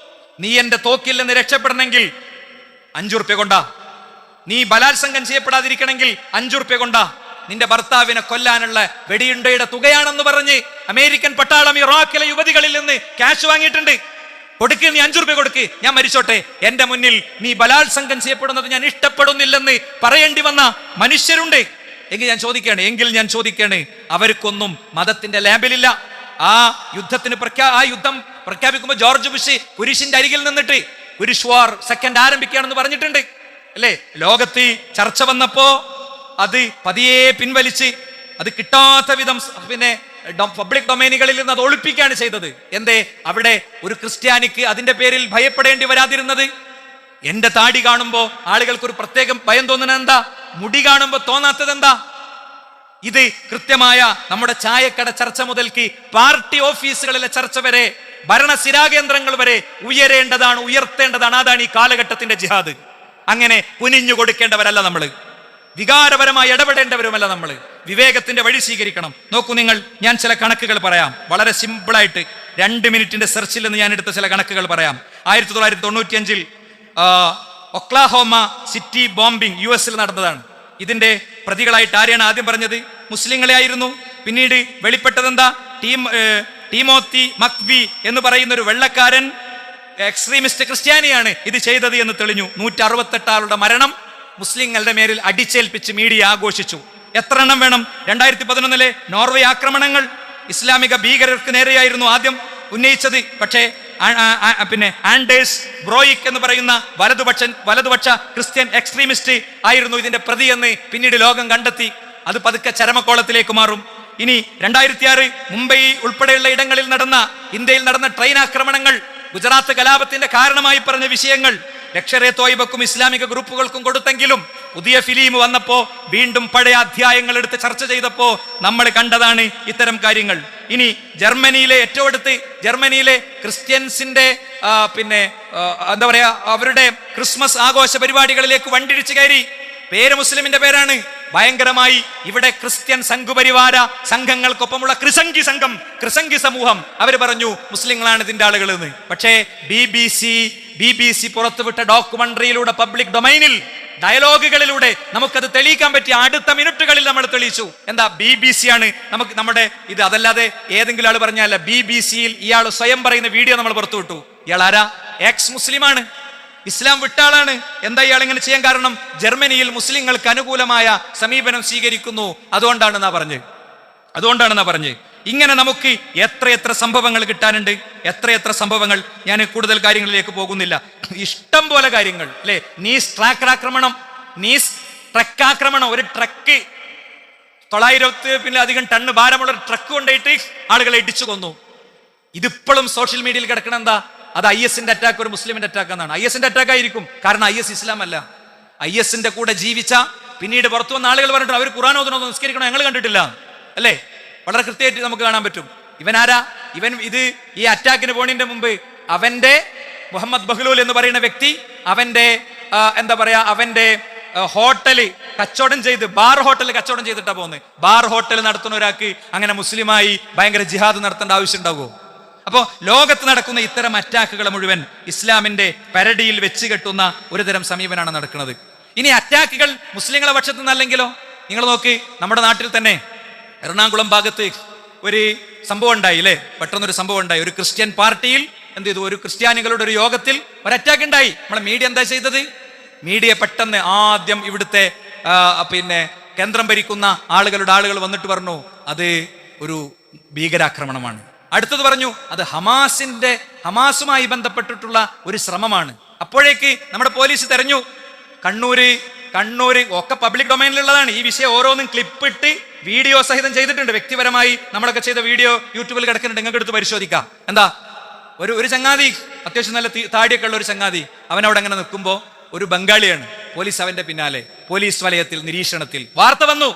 നീ എന്റെ തോക്കിൽ നിന്ന് രക്ഷപ്പെടണമെങ്കിൽ 5 ഉറുപ്യ കൊണ്ടാ, നീ ബലാത്സംഗം ചെയ്യപ്പെടാതിരിക്കണമെങ്കിൽ 5 ഉറുപ്യ കൊണ്ടാ, നിന്റെ ഭർത്താവിനെ കൊല്ലാനുള്ള വെടിയുണ്ടയുടെ തുകയാണെന്ന് പറഞ്ഞ് അമേരിക്കൻ പട്ടാളം ഇറാഖിലെ യുവതികളിൽ നിന്ന് ക്യാഷ് വാങ്ങിയിട്ടുണ്ട്. കൊടുക്ക്, നീ 5 ഉറുപ്യ കൊടുക്ക്, ഞാൻ മരിച്ചോട്ടെ, എന്റെ മുന്നിൽ നീ ബലാത്സംഗം ചെയ്യപ്പെടുന്നത് ഞാൻ ഇഷ്ടപ്പെടുന്നില്ലെന്ന് പറയേണ്ടി വന്ന മനുഷ്യരുണ്ട്. എങ്കിൽ ഞാൻ ചോദിക്കുകയാണ്, അവർക്കൊന്നും മതത്തിന്റെ ലേബലില്ല. ആ യുദ്ധം പ്രഖ്യാപിക്കുമ്പോൾ ജോർജ് ബുഷ് കുരിശിന്റെ അരികിൽ നിന്നിട്ട് കുരിശ് വാർ സെക്കൻഡ് ആരംഭിക്കുകയാണെന്ന് പറഞ്ഞിട്ടുണ്ട്, അല്ലേ? ലോകത്ത് ചർച്ച വന്നപ്പോ അത് പതിയെ പിൻവലിച്ച് അത് കിട്ടാത്ത വിധം പിന്നെ പബ്ലിക് ഡൊമൈനുകളിൽ നിന്ന് അത് ഒളിപ്പിക്കുകയാണ് ചെയ്തത്. എന്തേ? അവിടെ ഒരു ക്രിസ്ത്യാനിക്ക് അതിന്റെ പേരിൽ ഭയപ്പെടേണ്ടി വരാതിരുന്നത്. എന്റെ താടി കാണുമ്പോ ആളുകൾക്ക് ഒരു പ്രത്യേകം ഭയം തോന്നുന്നത് എന്താ? മുടി കാണുമ്പോ തോന്നാത്തത് എന്താ? ഇത് കൃത്യമായ നമ്മുടെ ചായക്കട ചർച്ച മുതൽക്ക് പാർട്ടി ഓഫീസുകളിലെ ചർച്ച വരെ, ഭരണസിരാകേന്ദ്രങ്ങൾ വരെ ഉയർത്തേണ്ടതാണ്. അതാണ് ഈ കാലഘട്ടത്തിന്റെ ജിഹാദ്. അങ്ങനെ കുനിഞ്ഞു കൊടുക്കേണ്ടവരല്ല നമ്മൾ, വികാരപരമായി ഇടപെടേണ്ടവരുമല്ല നമ്മൾ. വിവേകത്തിന്റെ വഴി സ്വീകരിക്കണം. നോക്കൂ നിങ്ങൾ, ഞാൻ ചില കണക്കുകൾ പറയാം, വളരെ സിമ്പിളായിട്ട് 2 മിനിറ്റിന്റെ സെർച്ചിൽ നിന്ന് ഞാൻ എടുത്ത ചില കണക്കുകൾ പറയാം. 1995 ഒക്ലാഹോമ സിറ്റി ബോംബിംഗ് US നടന്നതാണ്. ഇതിന്റെ പ്രതികളായിട്ട് ആരെയാണ് ആദ്യം പറഞ്ഞത്? മുസ്ലിങ്ങളെ ആയിരുന്നു. പിന്നീട് വെളിപ്പെട്ടത് എന്താ? ടീമോത്തി മക്ബി എന്ന് പറയുന്ന ഒരു വെള്ളക്കാരൻ എക്സ്ട്രീമിസ്റ്റ് ക്രിസ്ത്യാനിയാണ് ഇത് ചെയ്തത് എന്ന് തെളിഞ്ഞു. 168 ആളുടെ മരണം മുസ്ലിങ്ങളുടെ മേലിൽ അടിച്ചേൽപ്പിച്ച് മീഡിയ ആഘോഷിച്ചു. എത്ര എണ്ണം വേണം? 2011 നോർവേ ആക്രമണങ്ങൾ ഇസ്ലാമിക ഭീകരർക്ക് നേരെയായിരുന്നു ആദ്യം ഉന്നയിച്ചത്. പക്ഷേ പിന്നെ ആൻഡേഴ്സ് ബ്രോയിക് എന്ന് പറയുന്ന വലതുപക്ഷ ക്രിസ്ത്യൻ എക്സ്ട്രീമിസ്റ്റ് ആയിരുന്നു ഇതിന്റെ പ്രതി എന്ന് പിന്നീട് ലോകം കണ്ടെത്തി. അത് പതുക്കെ ചരമക്കോളത്തിലേക്ക് മാറും. ഇനി 2006 മുംബൈ ഉൾപ്പെടെയുള്ള ഇടങ്ങളിൽ ഇന്ത്യയിൽ നടന്ന ട്രെയിൻ ആക്രമണങ്ങൾ, ഗുജറാത്ത് കലാപത്തിന്റെ കാരണമായി പറഞ്ഞ വിഷയങ്ങൾ ലക്ഷറെ തോയ്ബക്കും ഇസ്ലാമിക ഗ്രൂപ്പുകൾക്കും കൊടുത്തെങ്കിലും പുതിയ ഫിലിം വന്നപ്പോ വീണ്ടും പഴയ അധ്യായങ്ങൾ എടുത്ത് ചർച്ച ചെയ്തപ്പോ നമ്മൾ കണ്ടതാണ് ഇത്തരം കാര്യങ്ങൾ. ഇനി ജർമ്മനിയിലെ ക്രിസ്ത്യൻസിന്റെ എന്താ പറയാ, അവരുടെ ക്രിസ്മസ് ആഘോഷ പരിപാടികളിലേക്ക് വണ്ടിടിച്ചു കയറി. പേര് മുസ്ലിമിന്റെ പേരാണ്. ഭയങ്കരമായി ഇവിടെ ക്രിസ്ത്യൻ സംഘപരിവാര സംഘങ്ങൾക്കൊപ്പമുള്ള ക്രിസംഗി സമൂഹം അവര് പറഞ്ഞു മുസ്ലിങ്ങളാണ് ഇതിന്റെ ആളുകൾ എന്ന്. പക്ഷേ BBC പുറത്തുവിട്ട ഡോക്യുമെന്ററിയിലൂടെ, പബ്ലിക് ഡൊമൈനിൽ ഡയലോഗുകളിലൂടെ നമുക്കത് തെളിയിക്കാൻ പറ്റിയ അടുത്ത മിനിറ്റുകളിൽ നമ്മൾ തെളിയിച്ചു. എന്താ? BBC ആണ് നമ്മുടെ ഇത്. അതല്ലാതെ ഏതെങ്കിലും ആൾ പറഞ്ഞല്ല. BBCയിൽ ഇയാൾ സ്വയം പറയുന്ന വീഡിയോ നമ്മൾ പുറത്തുവിട്ടു. ഇയാൾ ആരാ? എക്സ് മുസ്ലിമാണ്, ഇസ്ലാം വിട്ട ആളാണ്. എന്താ ഇയാൾ ഇങ്ങനെ ചെയ്യാൻ കാരണം? ജർമ്മനിയിൽ മുസ്ലിങ്ങൾക്ക് അനുകൂലമായ സമീപനം സ്വീകരിക്കുന്നു, അതുകൊണ്ടാണെന്നാ പറഞ്ഞ്. ഇങ്ങനെ നമുക്ക് എത്ര സംഭവങ്ങൾ കിട്ടാനുണ്ട്, എത്ര സംഭവങ്ങൾ. ഞാൻ കൂടുതൽ കാര്യങ്ങളിലേക്ക് പോകുന്നില്ല. ഇഷ്ടം പോലെ കാര്യങ്ങൾ, അല്ലെ? നീസ് ട്രക്ക് ആക്രമണം. ഒരു ട്രക്ക് 900 ടണ്ണ് ഭാരമുള്ള ഒരു ട്രക്ക് കൊണ്ടുപോയിട്ട് ആളുകളെ ഇടിച്ചു കൊന്നു. ഇതിപ്പോഴും സോഷ്യൽ മീഡിയയിൽ കിടക്കണം. എന്താ? അത് ISന്റെ അറ്റാക്ക്, ഒരു മുസ്ലിമിന്റെ അറ്റാക്ക് എന്നാണ്. ISന്റെ അറ്റാക്ക് ആയിരിക്കും, കാരണം IS ഇസ്ലാം അല്ല. ISന്റെ കൂടെ ജീവിച്ച പിന്നീട് പുറത്തു വന്ന ആളുകൾ പറഞ്ഞിട്ടുണ്ട് അവർ ഖുർആൻ ഓതുന്നത് നിസ്കരിക്കണം ഞങ്ങൾ കണ്ടിട്ടില്ല, അല്ലേ? വളരെ കൃത്യമായിട്ട് നമുക്ക് കാണാൻ പറ്റും. ഇവൻ ആരാ? ഈ അറ്റാക്കിന് പോണതിന്റെ മുമ്പ് അവന്റെ മുഹമ്മദ് ബഹ്ലൂൽ എന്ന് പറയുന്ന വ്യക്തി അവന്റെ ഹോട്ടല് കച്ചവടം ചെയ്ത്, ബാർ ഹോട്ടൽ കച്ചവടം ചെയ്തിട്ടാ പോകുന്നത്. ബാർ ഹോട്ടൽ നടത്തുന്ന ഒരാൾക്ക് അങ്ങനെ മുസ്ലിമായി ഭയങ്കര ജിഹാദ് നടത്തേണ്ട ആവശ്യം ഉണ്ടാവുമോ? അപ്പോൾ ലോകത്ത് നടക്കുന്ന ഇത്തരം അറ്റാക്കുകൾ മുഴുവൻ ഇസ്ലാമിന്റെ പരടിയിൽ വെച്ച് കെട്ടുന്ന ഒരു തരം സമീപനാണ് നടക്കുന്നത്. ഇനി അറ്റാക്കുകൾ മുസ്ലിങ്ങളെ പക്ഷത്തു നിന്നല്ലെങ്കിലോ? നിങ്ങൾ നോക്ക്, നമ്മുടെ നാട്ടിൽ തന്നെ എറണാകുളം ഭാഗത്ത് ഒരു സംഭവം ഉണ്ടായി അല്ലേ, പെട്ടെന്നൊരു സംഭവം ഉണ്ടായി. ഒരു ക്രിസ്ത്യൻ പാർട്ടിയിൽ എന്ത് ചെയ്തു, ഒരു ക്രിസ്ത്യാനികളുടെ ഒരു യോഗത്തിൽ ഒരു അറ്റാക്ക് ഉണ്ടായി. നമ്മളെ മീഡിയ എന്താ ചെയ്തത്? മീഡിയ പെട്ടെന്ന് ആദ്യം ഇവിടുത്തെ പിന്നെ കേന്ദ്രം ഭരിക്കുന്ന ആളുകൾ വന്നിട്ട് പറഞ്ഞു അത് ഒരു ഭീകരാക്രമണമാണ്. അടുത്തത് പറഞ്ഞു അത് ഹമാസുമായി ബന്ധപ്പെട്ടിട്ടുള്ള ഒരു ശ്രമമാണ്. അപ്പോഴേക്ക് നമ്മുടെ പോലീസ് തെരഞ്ഞു. കണ്ണൂര് ഒക്കെ പബ്ലിക് ഡൊമൈനിലുള്ളതാണ്. ഈ വിഷയം ഓരോന്നും ക്ലിപ്പിട്ട് വീഡിയോ സഹിതം ചെയ്തിട്ടുണ്ട്. വ്യക്തിപരമായി നമ്മളൊക്കെ ചെയ്ത വീഡിയോ യൂട്യൂബിൽ കിടക്കുന്നുണ്ട്, നിങ്ങൾക്ക് എടുത്ത് പരിശോധിക്കാം. എന്താ, ഒരു ചങ്ങാതി, അത്യാവശ്യം നല്ല താടിയൊക്കെ ഉള്ള ഒരു ചങ്ങാതി, അവനവിടെ അങ്ങനെ നിൽക്കുമ്പോൾ ഒരു ബംഗാളിയാണ്, പോലീസ് അവന്റെ പിന്നാലെ, പോലീസ് വലയത്തിൽ നിരീക്ഷണത്തിൽ. വാർത്ത വന്നു.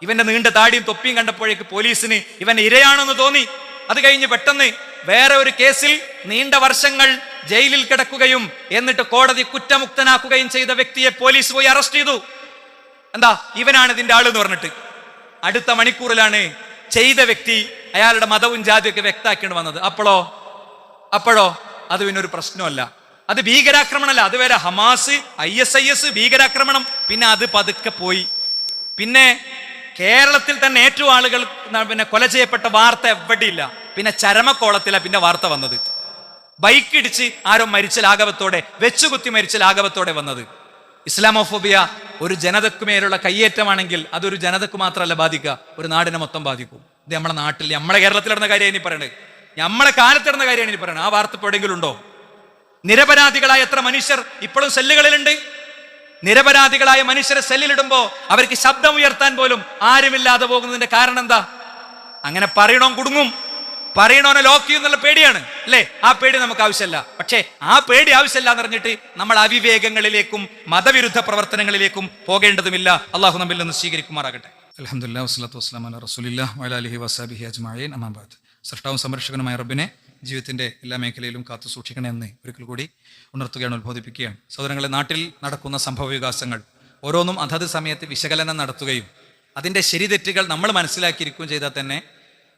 ഇവന്റെ നീണ്ട താടിയും തൊപ്പിയും കണ്ടപ്പോഴേക്ക് പോലീസിന് ഇവൻ ഇരയാണെന്ന് തോന്നി. അത് കഴിഞ്ഞ് പെട്ടെന്ന് വേറെ ഒരു കേസിൽ നീണ്ട വർഷങ്ങൾ ജയിലിൽ കിടക്കുകയും എന്നിട്ട് കോടതി കുറ്റമുക്തനാക്കുകയും ചെയ്ത വ്യക്തിയെ പോലീസ് പോയി അറസ്റ്റ് ചെയ്തു. എന്താ, ഇവനാണ് ഇതിന്റെ ആളെന്ന് പറഞ്ഞിട്ട്. അടുത്ത മണിക്കൂറിലാണ് ചെയ്ത വ്യക്തി അയാളുടെ മതവും ജാതിയും ഒക്കെ വ്യക്താക്കേണ്ടി വന്നത്. അപ്പോഴോ അത് പിന്നൊരു പ്രശ്നമല്ല, അത് ഭീകരാക്രമണമല്ല. അതുവരെ ഹമാസ്, ISIS ഭീകരാക്രമണം, പിന്നെ അത് പതുക്കെ പോയി. പിന്നെ കേരളത്തിൽ തന്നെ ഏറ്റവും ആളുകൾ പിന്നെ കൊല ചെയ്യപ്പെട്ട വാർത്ത എവിടെയില്ല. പിന്നെ ചരമക്കോളത്തിലാണ് പിന്നെ വാർത്ത വന്നത്. ബൈക്ക് ഇടിച്ച് ആരോ മരിച്ച ലാഘവത്തോടെ, വെച്ചുകുത്തി മരിച്ച ലാഘവത്തോടെ വന്നത്. ഇസ്ലാമോഫോബിയ ഒരു ജനതയ്ക്ക് മേലുള്ള കയ്യേറ്റമാണെങ്കിൽ അതൊരു ജനതക്ക് മാത്രമല്ല ബാധിക്കുക, ഒരു നാടിനെ മൊത്തം ബാധിക്കും. ഇത് നമ്മുടെ നാട്ടിൽ, നമ്മളെ കേരളത്തിൽ നടന്ന കാര്യമാണ് ഇനി പറയണത്, നമ്മളെ കാലത്ത് നടന്ന കാര്യമാണ് ഇനി പറയണത്. ആ വാർത്ത ഇപ്പോൾ എവിടെയെങ്കിലും ഉണ്ടോ? നിരപരാധികളായ എത്ര മനുഷ്യർ ഇപ്പോഴും സെല്ലുകളിലുണ്ട്. നിരപരാധികളായ മനുഷ്യരെ സെല്ലിലിടുമ്പോ അവർക്ക് ശബ്ദം ഉയർത്താൻ പോലും ആരുമില്ലാതെ പോകുന്നതിന്റെ കാരണം എന്താ? അങ്ങനെ പറയണോ കുടുങ്ങും, പറയണോനെ ലോക്ക് ചെയ്യുന്നുള്ള പേടിയാണ് അല്ലേ? ആ പേടി നമുക്ക് ആവശ്യമല്ല. പക്ഷേ ആ പേടി ആവശ്യമില്ല എന്ന് പറഞ്ഞിട്ട് നമ്മൾ അവിവേകങ്ങളിലേക്കും മതവിരുദ്ധ പ്രവർത്തനങ്ങളിലേക്കും പോകേണ്ടതുമില്ല. അള്ളാഹു നമ്മിൽ നിന്ന് സ്വീകരിക്കുമാറാകട്ടെ. അൽഹംദുലില്ലാഹി വസ്സലാത്തു വസ്സലാമു അലാ റസൂലില്ലാഹി വഅലാ ആലിഹി വസഹ്ബിഹി അജ്മഈൻ. അമ്മാ ബഅദ്. സൃഷ്ടാവും സംരക്ഷകനുമായ റബ്ബിനെ ജീവിതത്തിന്റെ എല്ലാ മേഖലയിലും കാത്തു സൂക്ഷിക്കണമെന്ന് ഒരിക്കൽ കൂടി ഉണർത്തുകയാണ്, ഉത്ബോധിപ്പിക്കുകയാണ്. സഹോദരങ്ങളെ, നാട്ടിൽ നടക്കുന്ന സംഭവ വികാസങ്ങൾ ഓരോന്നും അതത് സമയത്ത് വിശകലനം നടത്തുകയും അതിൻ്റെ ശരിതെറ്റുകൾ നമ്മൾ മനസ്സിലാക്കിയിരിക്കുകയും ചെയ്താൽ തന്നെ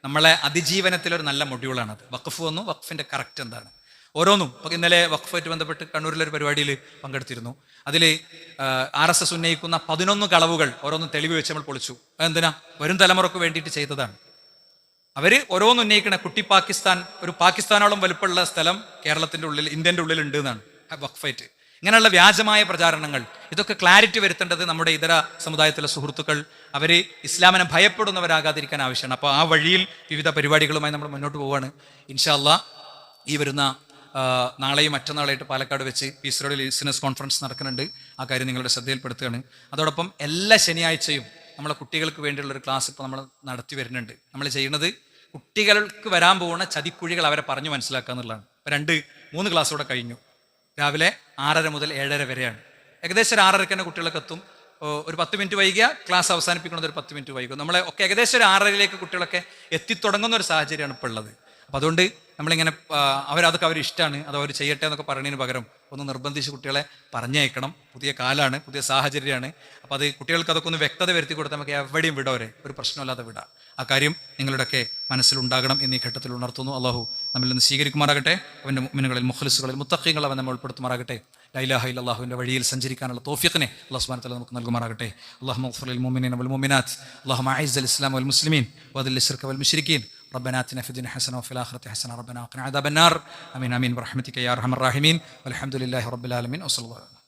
നമ്മളെ അതിജീവനത്തിലൊരു നല്ല മൊഡ്യൂളാണത്. വഖഫ് വന്നു, വഖഫിൻ്റെ കറക്റ്റ് എന്താണ് ഓരോന്നും. ഇപ്പോൾ ഇന്നലെ വഖഫുമായിട്ട് ബന്ധപ്പെട്ട് കണ്ണൂരിലൊരു പരിപാടിയിൽ പങ്കെടുത്തിരുന്നു. അതിൽ RSS ഉന്നയിക്കുന്ന 11 കളവുകൾ ഓരോന്നും തെളിവ് വെച്ച് നമ്മൾ പൊളിച്ചു. അതെന്തിനാ? വരും തലമുറക്ക് വേണ്ടിയിട്ട് ചെയ്തതാണ്. അവർ ഓരോന്ന് ഉന്നയിക്കണ കുട്ടി പാകിസ്ഥാൻ, ഒരു പാകിസ്ഥാനോളം വലുപ്പമുള്ള സ്ഥലം കേരളത്തിൻ്റെ ഉള്ളിൽ, ഇന്ത്യൻ്റെ ഉള്ളിൽ ഉണ്ട് എന്നാണ് വഖഫായിട്ട്. ഇങ്ങനെയുള്ള വ്യാജമായ പ്രചാരണങ്ങൾ, ഇതൊക്കെ ക്ലാരിറ്റി വരുത്തേണ്ടത് നമ്മുടെ ഇതര സമുദായത്തിലെ സുഹൃത്തുക്കൾ അവർ ഇസ്ലാമിനെ ഭയപ്പെടുന്നവരാകാതിരിക്കാൻ ആവശ്യമാണ്. അപ്പോൾ ആ വഴിയിൽ വിവിധ പരിപാടികളുമായി നമ്മൾ മുന്നോട്ട് പോവുകയാണ്. ഇൻഷാ അല്ലാഹ് ഈ വരുന്ന നാളെയും മറ്റന്നാളായിട്ട് പാലക്കാട് വെച്ച് പീസ് റോഡിൽ ബിസിനസ് കോൺഫറൻസ് നടക്കുന്നുണ്ട്. ആ കാര്യം നിങ്ങളുടെ ശ്രദ്ധയിൽപ്പെടുത്തുകയാണ്. അതോടൊപ്പം എല്ലാ ശനിയാഴ്ചയും നമ്മളെ കുട്ടികൾക്ക് വേണ്ടിയുള്ളൊരു ക്ലാസ് ഇപ്പോൾ നമ്മൾ നടത്തി വരുന്നുണ്ട്. നമ്മൾ ചെയ്യുന്നത് കുട്ടികൾക്ക് വരാൻ പോകുന്ന ചതിക്കുഴികൾ അവരെ പറഞ്ഞു മനസ്സിലാക്കുക എന്നുള്ളതാണ്. 2-3 ക്ലാസ്സോടെ കഴിഞ്ഞു. രാവിലെ 6:30 മുതൽ 7:30 വരെയാണ്. ഏകദേശം 6:30 തന്നെ കുട്ടികളൊക്കെ എത്തും. ഒരു 10 മിനിറ്റ് വൈകിയ ക്ലാസ് അവസാനിപ്പിക്കുന്നത് ഒരു 10 മിനിറ്റ് വൈകും. നമ്മളെ ഒക്കെ ഏകദേശം ഒരു 6:30 കുട്ടികളൊക്കെ എത്തിത്തുടങ്ങുന്ന ഒരു സാഹചര്യമാണ് ഇപ്പോൾ ഉള്ളത്. അപ്പം അതുകൊണ്ട് നമ്മളിങ്ങനെ അതൊക്കെ അവർ ഇഷ്ടമാണ്, അത് അവർ ചെയ്യട്ടെ എന്നൊക്കെ പറയുന്നതിന് പകരം ഒന്ന് നിർബന്ധിച്ച് കുട്ടികളെ പറഞ്ഞയക്കണം. പുതിയ കാലമാണ്, പുതിയ സാഹചര്യമാണ്. അപ്പോൾ അത് കുട്ടികൾക്ക് അതൊക്കെ ഒന്ന് വ്യക്തത വരുത്തി കൊടുത്താൽ നമുക്ക് എവിടെയും വിടവരെ ഒരു പ്രശ്നമില്ലാതെ വിടാം. ആ കാര്യം നിങ്ങളുടെയൊക്കെ മനസ്സിലുണ്ടാകണം എന്നീ ഘട്ടത്തിൽ ഉണർത്തുന്നു. അള്ളാഹു നമ്മിൽ നിന്ന് സ്വീകരിക്കുമാറാകട്ടെ. അവൻ്റെ മുഅ്മിനുകളിൽ, മുഖ്ലിസുകളിൽ, മുത്തഖീങ്ങളിൽ അവൻ നമ്മൾ ഉൾപ്പെടുത്തുമാറാകട്ടെ. ലാ ഇലാഹ ഇല്ലല്ലാഹുവിൻ്റെ വഴിയിൽ സഞ്ചരിക്കാനുള്ള തൗഫീഖിനെ അല്ലാഹു സുബ്ഹാനഹു വ തആല നമുക്ക് നൽകുമാറാകട്ടെ. അല്ലാഹുമ്മ ഗ്ഫിർ ലിൽ മുഅ്മിനീന വൽ മുഅ്മിനാത്ത്, അല്ലാഹുമ്മ അഇസ്സൽ ഇസ്ലാമ വൽ മുസ്ലിമീൻ വഅദിൽ ശിർക വൽ മുശ്രിക്കീൻ. ربنا آتنا في الدنيا حسنة وفي الآخرة حسنة ربنا وقنا عذاب النار. آمين آمين برحمتك يا أرحم الراحمين. والحمد لله رب العالمين وصلى الله